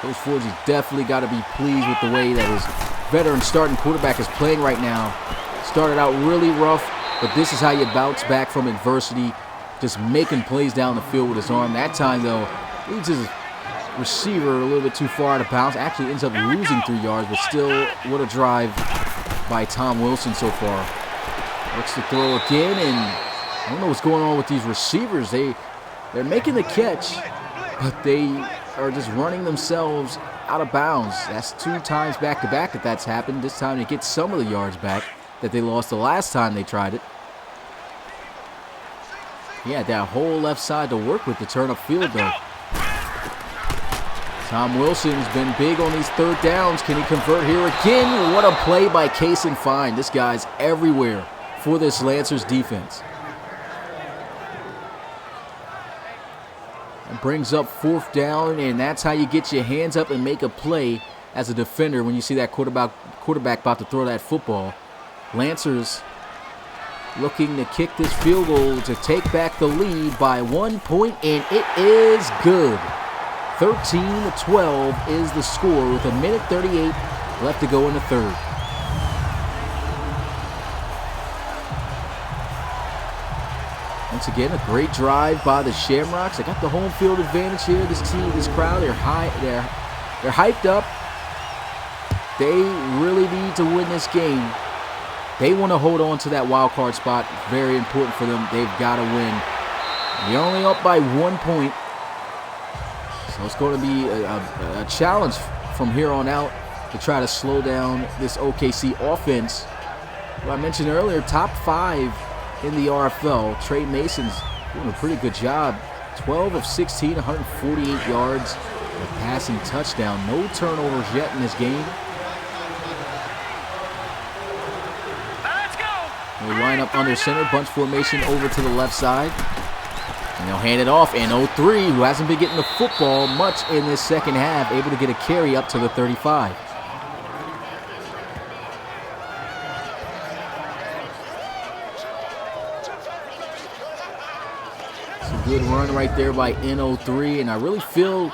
Coach Forge has definitely got to be pleased with the way that his veteran starting quarterback is playing right now. Started out really rough, but this is how you bounce back from adversity. Just making plays down the field with his arm. That time, though, leads his receiver a little bit too far out of bounds. Actually ends up losing 3 yards, but still, what a drive by Tom Wilson so far. Looks to throw again, and I don't know what's going on with these receivers. They're making the catch, but they are just running themselves out of bounds. That's 2 times back-to-back that's happened. This time they get some of the yards back that they lost the last time they tried it. He had that whole left side to work with to turn upfield, though. Tom Wilson's been big on these 3rd downs. Can he convert here again? What a play by Cason Fine. This guy's everywhere for this Lancers defense. It brings up 4th down, and that's how you get your hands up and make a play as a defender when you see that quarterback about to throw that football. Lancers looking to kick this field goal to take back the lead by 1 point, and it is good. 13-12 is the score with 1:38 left to go in the 3rd. Once again, a great drive by the Shamrocks. They got the home field advantage here. This team, this crowd, they're hyped up. They really need to win this game. They want to hold on to that wild card spot. Very important for them. They've got to win. They're only up by 1 point. So it's going to be a challenge from here on out to try to slow down this OKC offense. Well, I mentioned earlier, top 5 in the RFL. Trey Mason's doing a pretty good job. 12 of 16, 148 yards, a passing touchdown. No turnovers yet in this game. They line up under center, bunch formation over to the left side. And they'll hand it off. And 03, who hasn't been getting the football much in this second half, able to get a carry up to the 35. It's a good run right there by N03. And I really feel,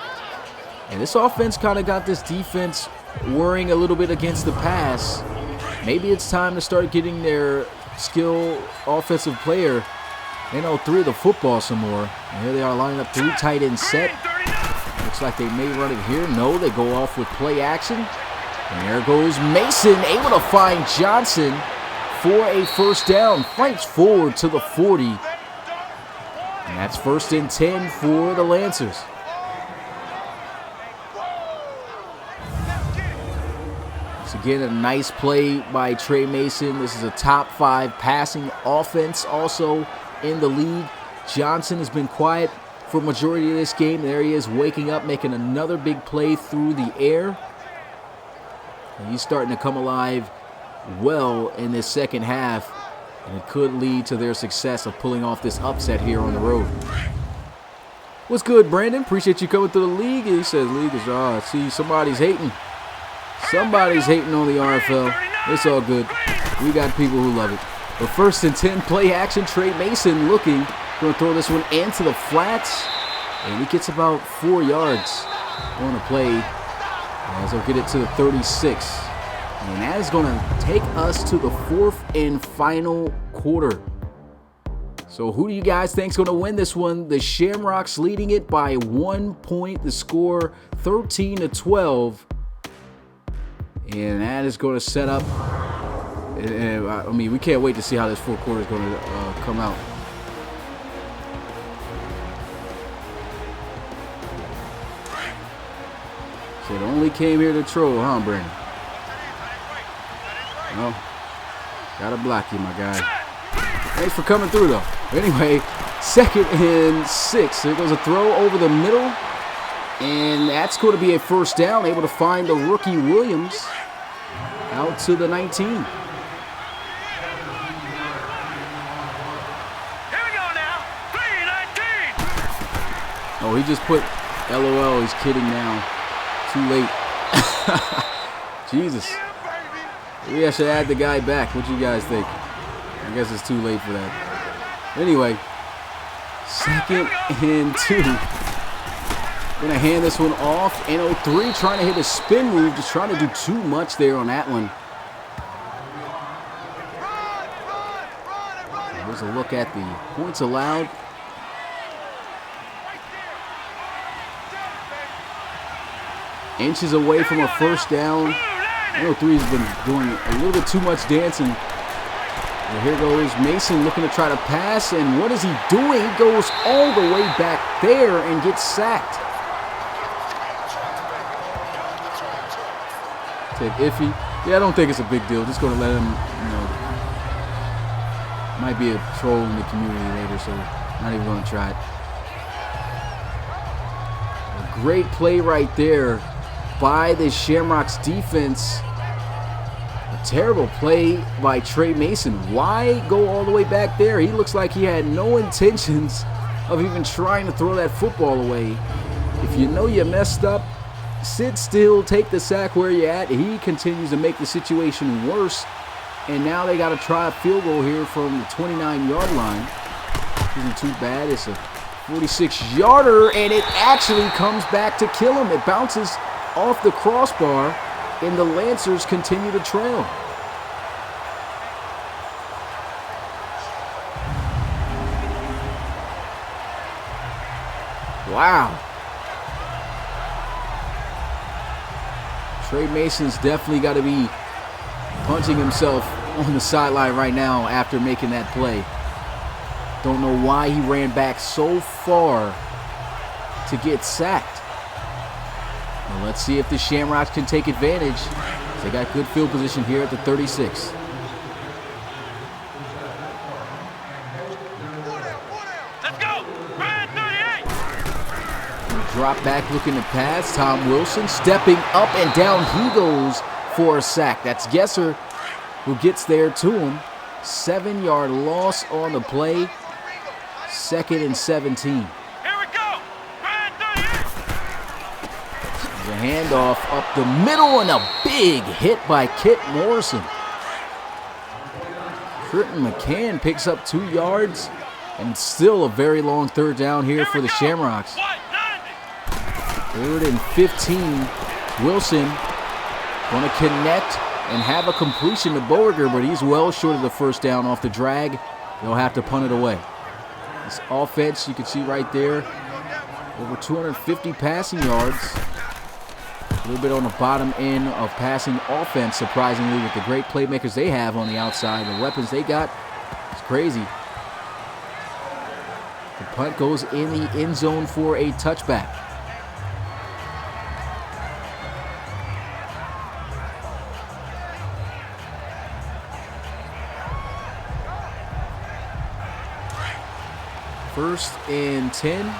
and this offense kind of got this defense worrying a little bit against the pass. Maybe it's time to start getting their skill offensive player N03 the football some more. And here they are lining up 3 tight end set. Looks like they may run it here. No, they go off with play action. And there goes Mason, able to find Johnson for a 1st down. Flanks forward to the 40. And that's 1st and 10 for the Lancers. Again, a nice play by Trey Mason. This is a top 5 passing offense also in the league. Johnson has been quiet for a majority of this game. There he is waking up, making another big play through the air. And he's starting to come alive well in this second half. And it could lead to their success of pulling off this upset here on the road. What's good, Brandon? Appreciate you coming through the league. He says, league is, see, somebody's hating. Somebody's hating on the RFL. It's all good. We got people who love it. But 1st and 10, play action. Trey Mason looking. Going to throw this one into the flats. And he gets about 4 yards on the play. As they'll get it to the 36. And that is going to take us to the 4th and final quarter. So who do you guys think is going to win this one? The Shamrocks leading it by 1 point. The score 13-12. And that is going to set up, I mean, we can't wait to see how this 4th quarter is going to come out. So it only came here to troll, huh, Brandon? Well, gotta block you, my guy. Thanks for coming through, though. Anyway, 2nd and 6. There goes a throw over the middle. And that's going to be a 1st down, able to find the rookie Williams out to the 19. Here we go now. 3-19. Oh, he just put LOL. He's kidding now. Too late. Jesus. Maybe I should add the guy back. What do you guys think? I guess it's too late for that. Anyway, 2nd and 2. Gonna hand this one off. N03 trying to hit a spin move, just trying to do too much there on that one. Here's a look at the points allowed. Inches away from a first down. 103's been doing a little bit too much dancing. And here goes Mason looking to try to pass, and what is he doing? He goes all the way back there and gets sacked. Said iffy. Yeah, I don't think it's a big deal. Just going to let him, might be a troll in the community later, so not even going to try it. A great play right there by the Shamrocks defense. A terrible play by Trey Mason. Why go all the way back there? He looks like he had no intentions of even trying to throw that football away. If you know you messed up, sit still, take the sack where you're at. He continues to make the situation worse. And now they got to try a field goal here from the 29-yard line. Isn't too bad. It's a 46-yarder, and it actually comes back to kill him. It bounces off the crossbar, and the Lancers continue to trail. Wow. Trey Mason's definitely got to be punching himself on the sideline right now after making that play. Don't know why he ran back so far to get sacked. Well, let's see if the Shamrocks can take advantage. They got good field position here at the 36. Let's go! Red 38! Drop back looking to pass. Tom Wilson stepping up and down he goes for a sack. That's Gesser who gets there to him. 7-yard loss on the play. 2nd and 17. Here we go! Red 38! The handoff up the middle and a big hit by Kit Morrison. Trenton McCann picks up 2 yards and still a very long third down here for the Shamrocks. 3rd and 15. Wilson going to connect and have a completion to Beauregard, but he's well short of the first down off the drag. They'll have to punt it away. This offense, you can see right there, over 250 passing yards. A little bit on the bottom end of passing offense, surprisingly, with the great playmakers they have on the outside. The weapons they got, it's crazy. The punt goes in the end zone for a touchback. First and 10.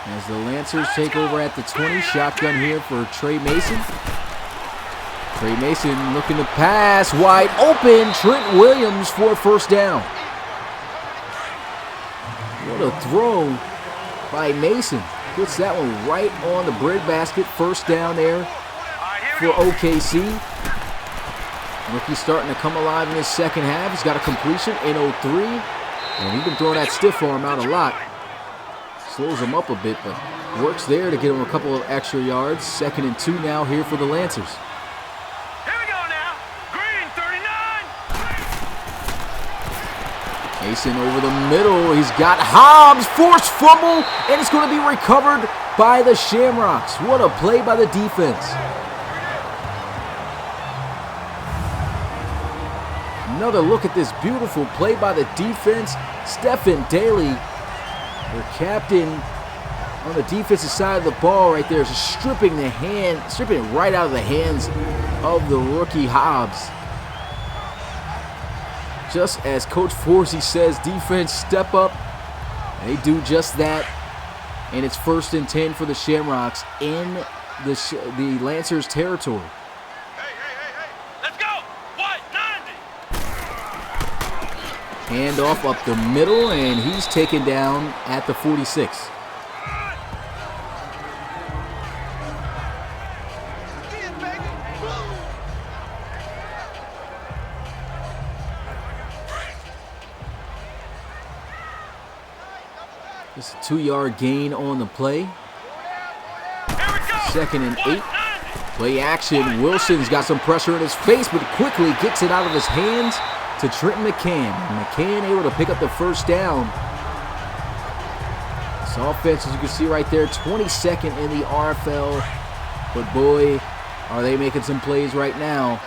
As the Lancers take over at the 20. Shotgun here for Trey Mason. Trey Mason looking to pass. Wide open. Trent Williams for a first down. What a throw by Mason. Gets that one right on the breadbasket. First down there for OKC. Rookie starting to come alive in his second half. He's got a completion in 03. And he's been throwing that stiff arm out a lot. Slows him up a bit, but works there to get him a couple of extra yards. 2nd and 2 now here for the Lancers. Here we go now! Green 39! Mason over the middle. He's got Hobbs. Forced fumble. And it's going to be recovered by the Shamrocks. What a play by the defense. Another look at this beautiful play by the defense. Stephen Daly, their captain on the defensive side of the ball right there, is stripping it right out of the hands of the rookie Hobbs. Just as Coach Forsey says, defense step up. They do just that. And it's 1st and 10 for the Shamrocks in the Lancers territory. Handoff up the middle, and he's taken down at the 46. Just a 2-yard gain on the play. 2nd and 8. Play action. Wilson's got some pressure in his face, but quickly gets it out of his hands to Trenton McCann. McCann able to pick up the first down. This offense, as you can see right there, 22nd in the RFL. But boy, are they making some plays right now.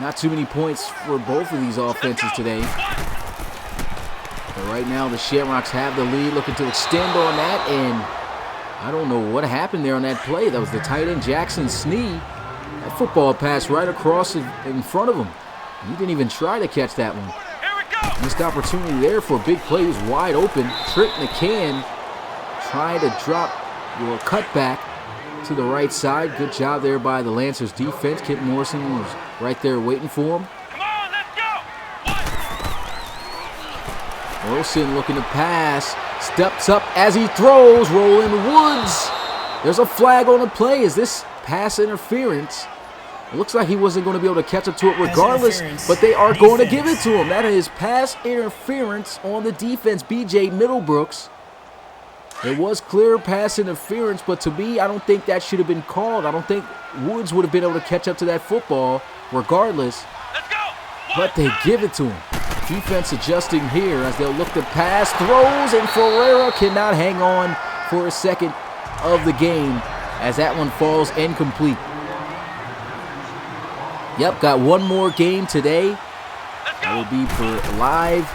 Not too many points for both of these offenses today. But right now, the Shamrocks have the lead, looking to extend on that. And I don't know what happened there on that play. That was the tight end, Jackson Snee. That football passed right across in front of him. He didn't even try to catch that one. Missed opportunity there for a big play. He was wide open. Trent McCann tried to drop your cutback to the right side. Good job there by the Lancers defense. Kent Morrison was right there waiting for him. Come on, let's go. Wilson looking to pass. Steps up as he throws. Rolling Woods. There's a flag on the play. Is this pass interference? It looks like he wasn't going to be able to catch up to it regardless, but they are going to give it to him. That is pass interference on the defense, B.J. Middlebrooks. There was clear pass interference, but to me, I don't think that should have been called. I don't think Woods would have been able to catch up to that football regardless, Let's go. but they give it to him. Defense adjusting here as they'll look to pass, throws, and Ferreira cannot hang on for a second of the game as that one falls incomplete. Yep, got one more game today. That will be for live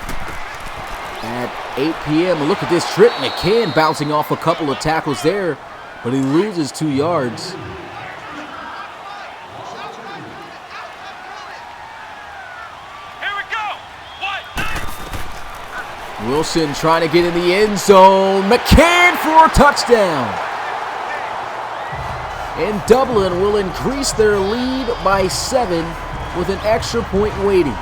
at 8 p.m. And look at this, Trent McCann bouncing off a couple of tackles there, but he loses 2 yards. Here we go. Wilson trying to get in the end zone. McCann for a touchdown. And Dublin will increase their lead by 7 with an extra point waiting.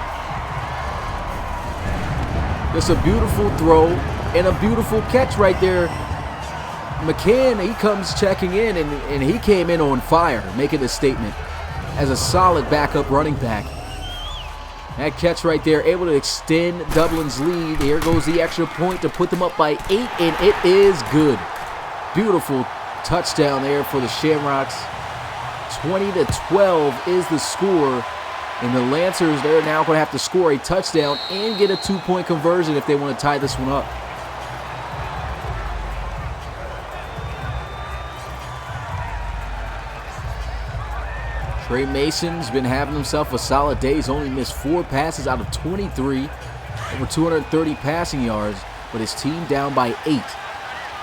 It's a beautiful throw and a beautiful catch right there. McCann, he comes checking in, and he came in on fire, making a statement as a solid backup running back. That catch right there, able to extend Dublin's lead. Here goes the extra point to put them up by 8, and it is good. Beautiful touchdown there for the Shamrocks. 20-12 is the score. And the Lancers, they're now going to have to score a touchdown and get a 2-point conversion if they want to tie this one up. Trey Mason's been having himself a solid day. He's only missed 4 passes out of 23, over 230 passing yards, but his team down by 8.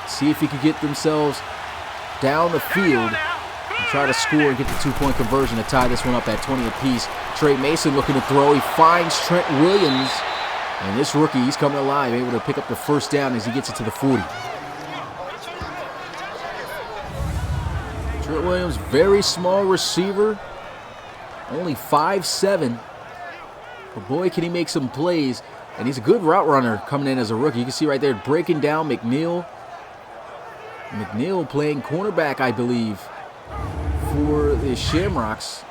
See if he could get themselves down the field and try to score and get the 2-point conversion to tie this one up at 20 apiece. Trey Mason looking to throw. He finds Trent Williams. And this rookie, he's coming alive, able to pick up the first down as he gets it to the 40. Trent Williams, very small receiver. Only 5'7". But boy, can he make some plays. And he's a good route runner coming in as a rookie. You can see right there, breaking down McNeil. McNeil playing cornerback, I believe, for the Shamrocks.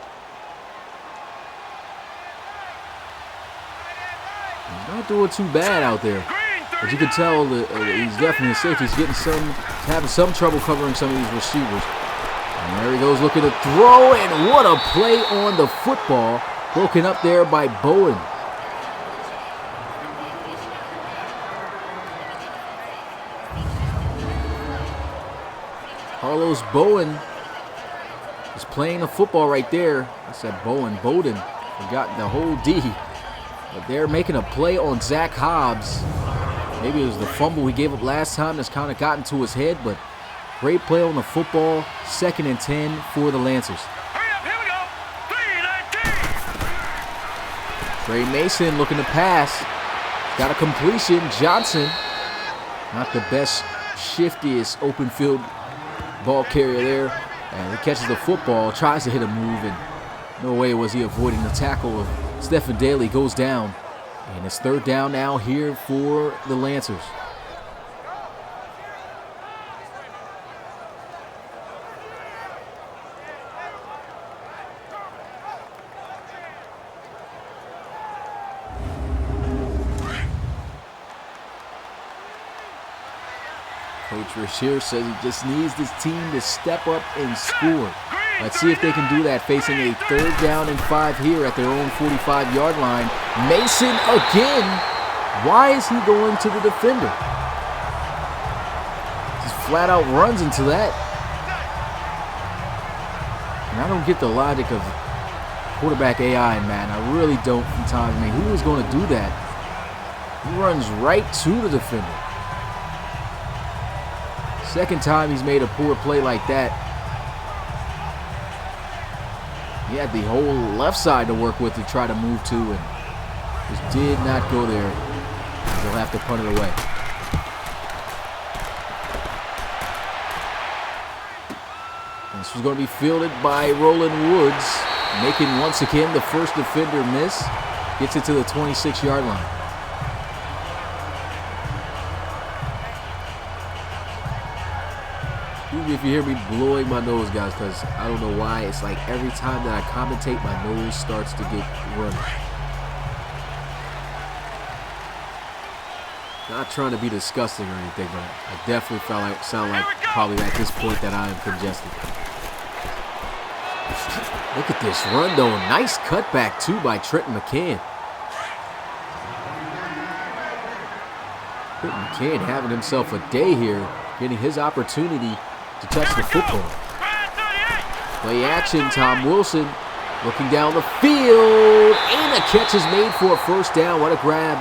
He's not doing too bad out there. But you can tell that he's definitely a safety. He's having some trouble covering some of these receivers. And there he goes looking to throw, and what a play on the football. Broken up there by Bowen. Carlos Bowen is playing the football right there. I said Bowen, Bowden. Forgot the whole D. But they're making a play on Zach Hobbs. Maybe it was the fumble he gave up last time that's kind of gotten to his head, but great play on the football. 2nd and 10 for the Lancers. Hurry up, here we go. 3-19. Trey Mason looking to pass. Got a completion. Johnson, not the best, shiftiest open field ball carrier there. And he catches the football, tries to hit a move, and no way was he avoiding the tackle of Stephen Daly. Goes down. And it's 3rd down now here for the Lancers. Coach Rashear says he just needs this team to step up and score. Let's see if they can do that, facing a 3rd down and 5 here at their own 45-yard line. Mason again. Why is he going to the defender? flat out runs into that. And I don't get the logic of quarterback AI, man. I really don't sometimes. I mean, who is going to do that? He runs right to the defender. Second time he's made a poor play like that. He had the whole left side to work with to try to move to, and just did not go there. He'll have to punt it away. And this was going to be fielded by Roland Woods, making once again the first defender miss. Gets it to the 26-yard line. If you hear me blowing my nose, guys, because I don't know why. It's like every time that I commentate, my nose starts to get runny. Not trying to be disgusting or anything, but I definitely sound like probably at this point that I am congested. Look at this run, though. Nice cutback, too, by Trenton McCann. Trenton McCann having himself a day here, getting his opportunity to touch the football. Play action, Tom Wilson looking down the field, and a catch is made for a first down. What a grab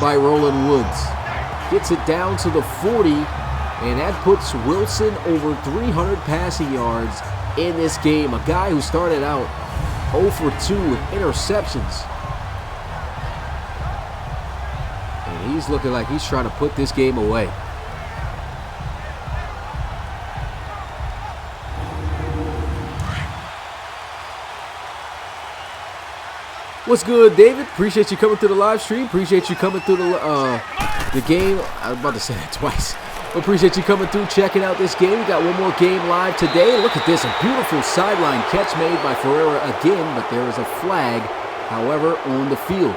by Roland Woods. Gets it down to the 40, and that puts Wilson over 300 passing yards in this game. A guy who started out 0 for 2 with interceptions. And he's looking like he's trying to put this game away. What's good, David? Appreciate you coming through the live stream. Appreciate you coming through the game. I was about to say that twice. Appreciate you coming through, checking out this game. We got one more game live today. Look at this, a beautiful sideline catch made by Ferreira again, but there is a flag, however, on the field.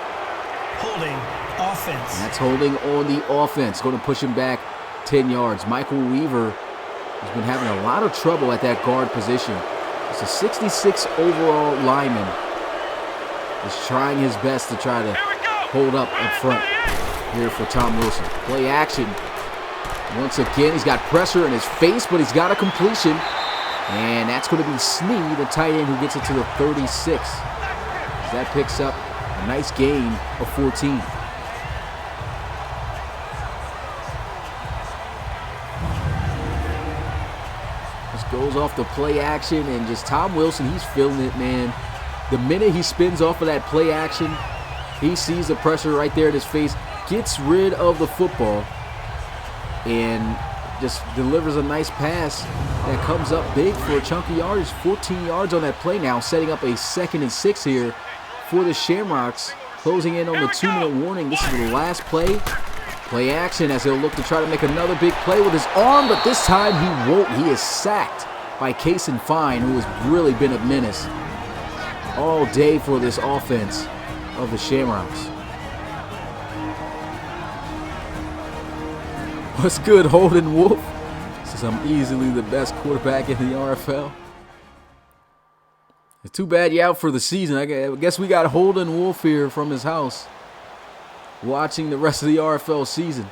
Holding offense. And that's holding on the offense. Going to push him back 10 yards. Michael Weaver has been having a lot of trouble at that guard position. It's a 66 overall lineman. Is trying his best to try to hold up in front here for Tom Wilson. Play action. Once again, he's got pressure in his face, but he's got a completion. And that's going to be Sneed, the tight end, who gets it to the 36. As that picks up a nice gain of 14. Just goes off the play action, and just Tom Wilson, he's feeling it, man. The minute he spins off of that play action, he sees the pressure right there in his face, gets rid of the football, and just delivers a nice pass that comes up big for a chunk of yardage. 14 yards on that play now, setting up a 2nd and 6 here for the Shamrocks, closing in on the 2-minute warning. This is the last play. Play action as he'll look to try to make another big play with his arm, but this time he won't. He is sacked by Kason Fine, who has really been a menace all day for this offense of the Shamrocks. What's good, Holden Wolf? Says I'm easily the best quarterback in the RFL. It's too bad you're out for the season. I guess we got Holden Wolf here from his house watching the rest of the RFL season.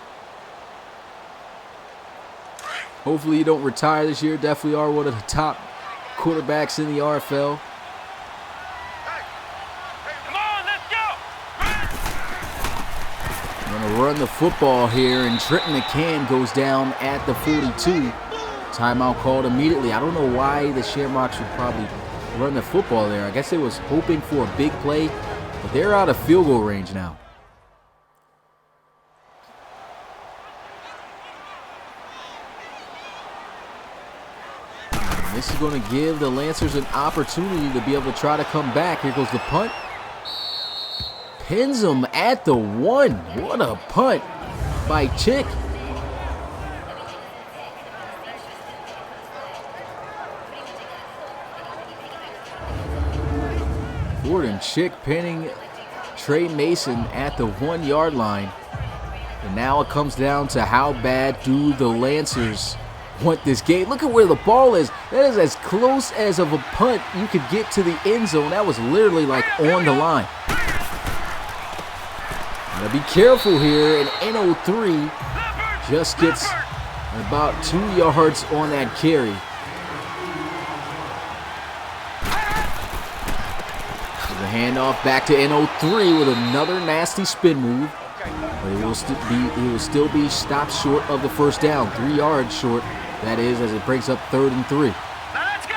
Hopefully you don't retire this year. Definitely are one of the top quarterbacks in the RFL. Run the football here, and Trenton McCann goes down at the 42. Timeout called immediately. I don't know why the Shamrocks would probably run the football there. I guess they was hoping for a big play, but they're out of field goal range now. And this is going to give the Lancers an opportunity to be able to try to come back. Here goes the punt. Pins him at the 1. What a punt by Chick. Gordon Chick pinning Trey Mason at the 1-yard line. And now it comes down to how bad do the Lancers want this game. Look at where the ball is. That is as close as of a punt you could get to the end zone. That was literally like on the line. Gotta be careful here, and N03 just gets About 2 yards on that carry. The handoff back to N03 with another nasty spin move. But he will still be stopped short of the first down. 3 yards short, that is, as it breaks up 3rd and 3. Now let's go.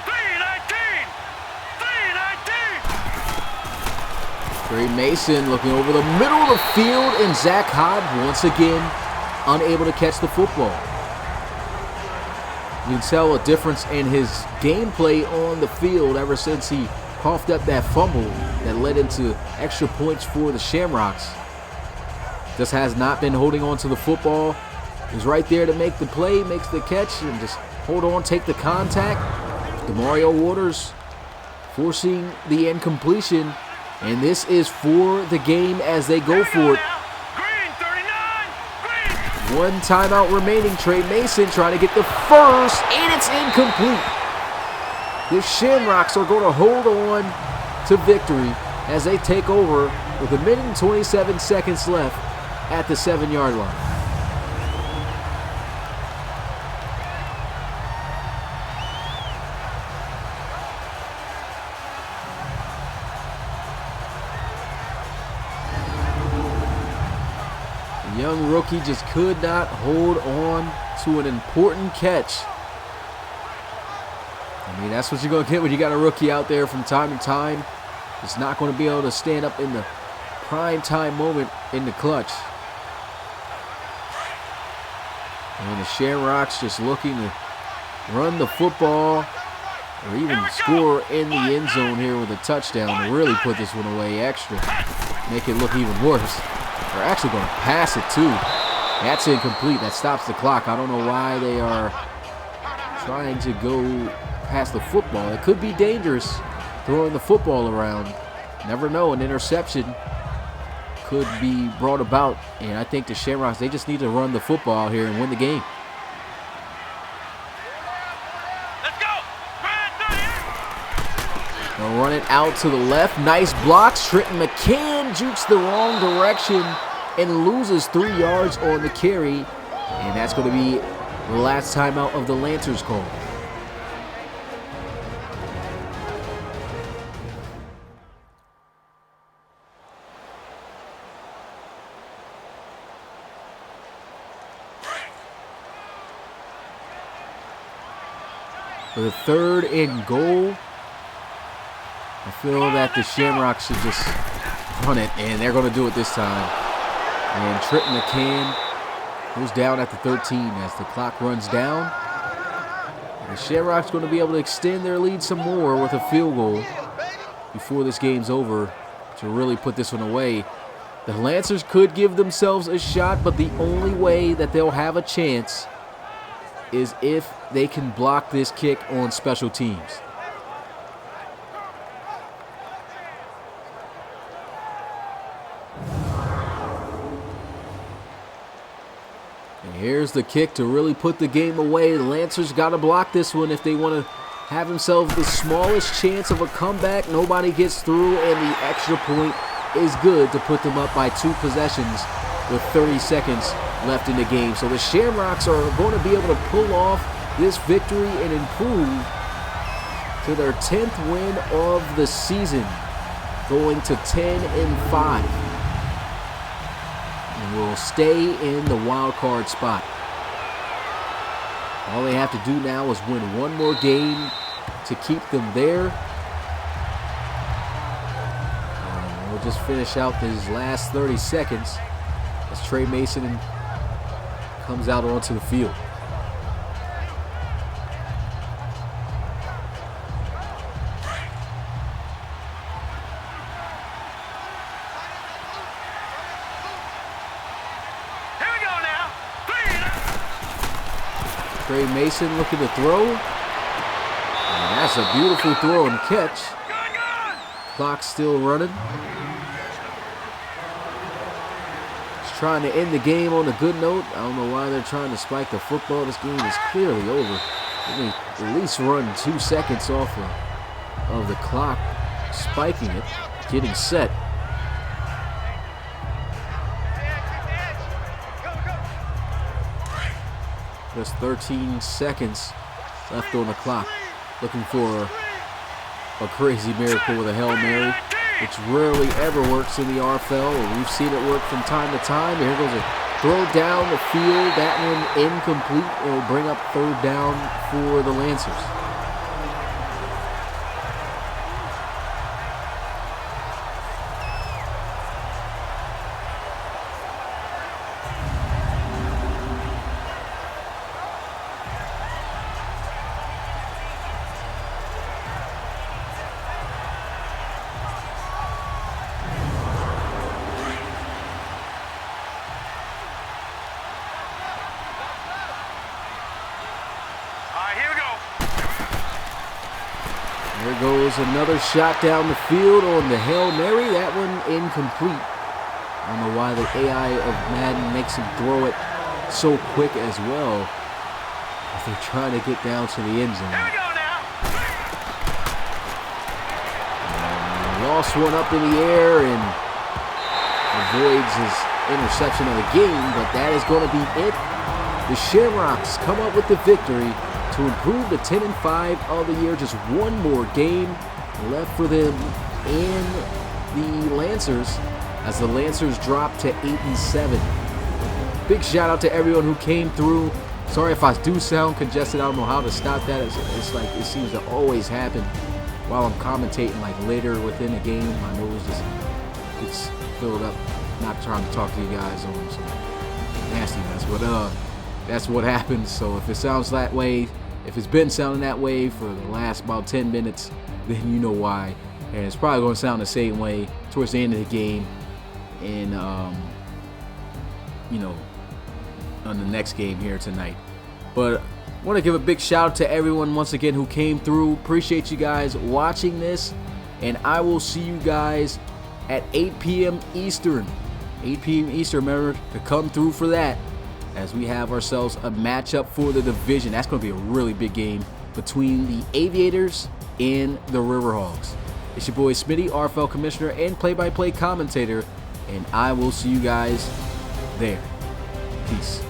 3-19. 3-19. Trey Mason looking over the middle of the field, and Zach Hobb once again unable to catch the football. You can tell a difference in his gameplay on the field ever since he coughed up that fumble that led into extra points for the Shamrocks. Just has not been holding on to the football. He's right there to make the play, makes the catch, and just hold on, take the contact. DeMario Waters forcing the incompletion, and this is for the game as they go for it. Green 39. Green. One timeout remaining. Trey Mason trying to get the first, and it's incomplete. The Shamrocks are going to hold on to victory as they take over with 1 minute and 27 seconds left at the 7-yard line. The young rookie just could not hold on to an important catch. I mean, that's what you're going to get when you got a rookie out there from time to time. It's not going to be able to stand up in the prime time moment in the clutch. And the Shamrocks just looking to run the football or even score in the end zone here with a touchdown to really put this one away extra. Make it look even worse. They're actually going to pass it too. That's incomplete. That stops the clock. I don't know why they are trying to go past the football. It could be dangerous throwing the football around. Never know, an interception could be brought about, and I think the Shamrocks, they just need to run the football here and win the game. Let's go. Green 38. They'll run it out to the left. Nice blocks. Trenton McCann jukes the wrong direction and loses 3 yards on the carry, and that's going to be the last timeout of the Lancers call. For the 3rd and goal, I feel that the Shamrocks should just run it, and they're going to do it this time. And Trenton McCann goes down at the 13 as the clock runs down. And the Shamrocks going to be able to extend their lead some more with a field goal before this game's over to really put this one away. The Lancers could give themselves a shot, but the only way that they'll have a chance is if they can block this kick on special teams. And here's the kick to really put the game away. The Lancers got to block this one if they want to have themselves the smallest chance of a comeback. Nobody gets through, and the extra point is good to put them up by 2 possessions with 30 seconds left in the game. So the Shamrocks are going to be able to pull off this victory and improve to their 10th win of the season, going to 10-5. And will stay in the wild card spot. All they have to do now is win one more game to keep them there. And we'll just finish out these last 30 seconds as Trey Mason comes out onto the field. Here we go now. Trey Mason looking to throw. And that's a beautiful throw and catch. Good. Clock's still running. Trying to end the game on a good note. I don't know why they're trying to spike the football. This game is clearly over. Let me at least run 2 seconds off of the clock, spiking it, getting set. Just 13 seconds left on the clock. Looking for a crazy miracle with a Hail Mary, which rarely ever works in the RFL. We've seen it work from time to time. Here goes a throw down the field. That one incomplete. It will bring up third down for the Lancers. There goes another shot down the field on the Hail Mary. That one incomplete. I don't know why the AI of Madden makes him throw it so quick as well. If they're trying to get down to the end zone. Here we go now. Lost one up in the air and avoids his interception of the game, but that is going to be it. The Shamrocks come up with the victory to improve to 10-5 of the year. Just one more game left for them in the Lancers as the Lancers drop to 8-7. Big shout out to everyone who came through. Sorry if I do sound congested. I don't know how to stop that. It's like it seems to always happen while I'm commentating, like later within the game. My nose just gets filled up. Not trying to talk to you guys on some nastiness, but that's what happens. So if it sounds that way, if it's been sounding that way for the last about 10 minutes, then you know why. And it's probably going to sound the same way towards the end of the game and, you know, on the next game here tonight. But I want to give a big shout out to everyone once again who came through. Appreciate you guys watching this. And I will see you guys at 8 p.m. Eastern. 8 p.m. Eastern, remember to come through for that, as we have ourselves a matchup for the division. That's going to be a really big game between the Aviators and the Riverhawks. It's your boy Smitty, RFL Commissioner and play-by-play commentator, and I will see you guys there. Peace.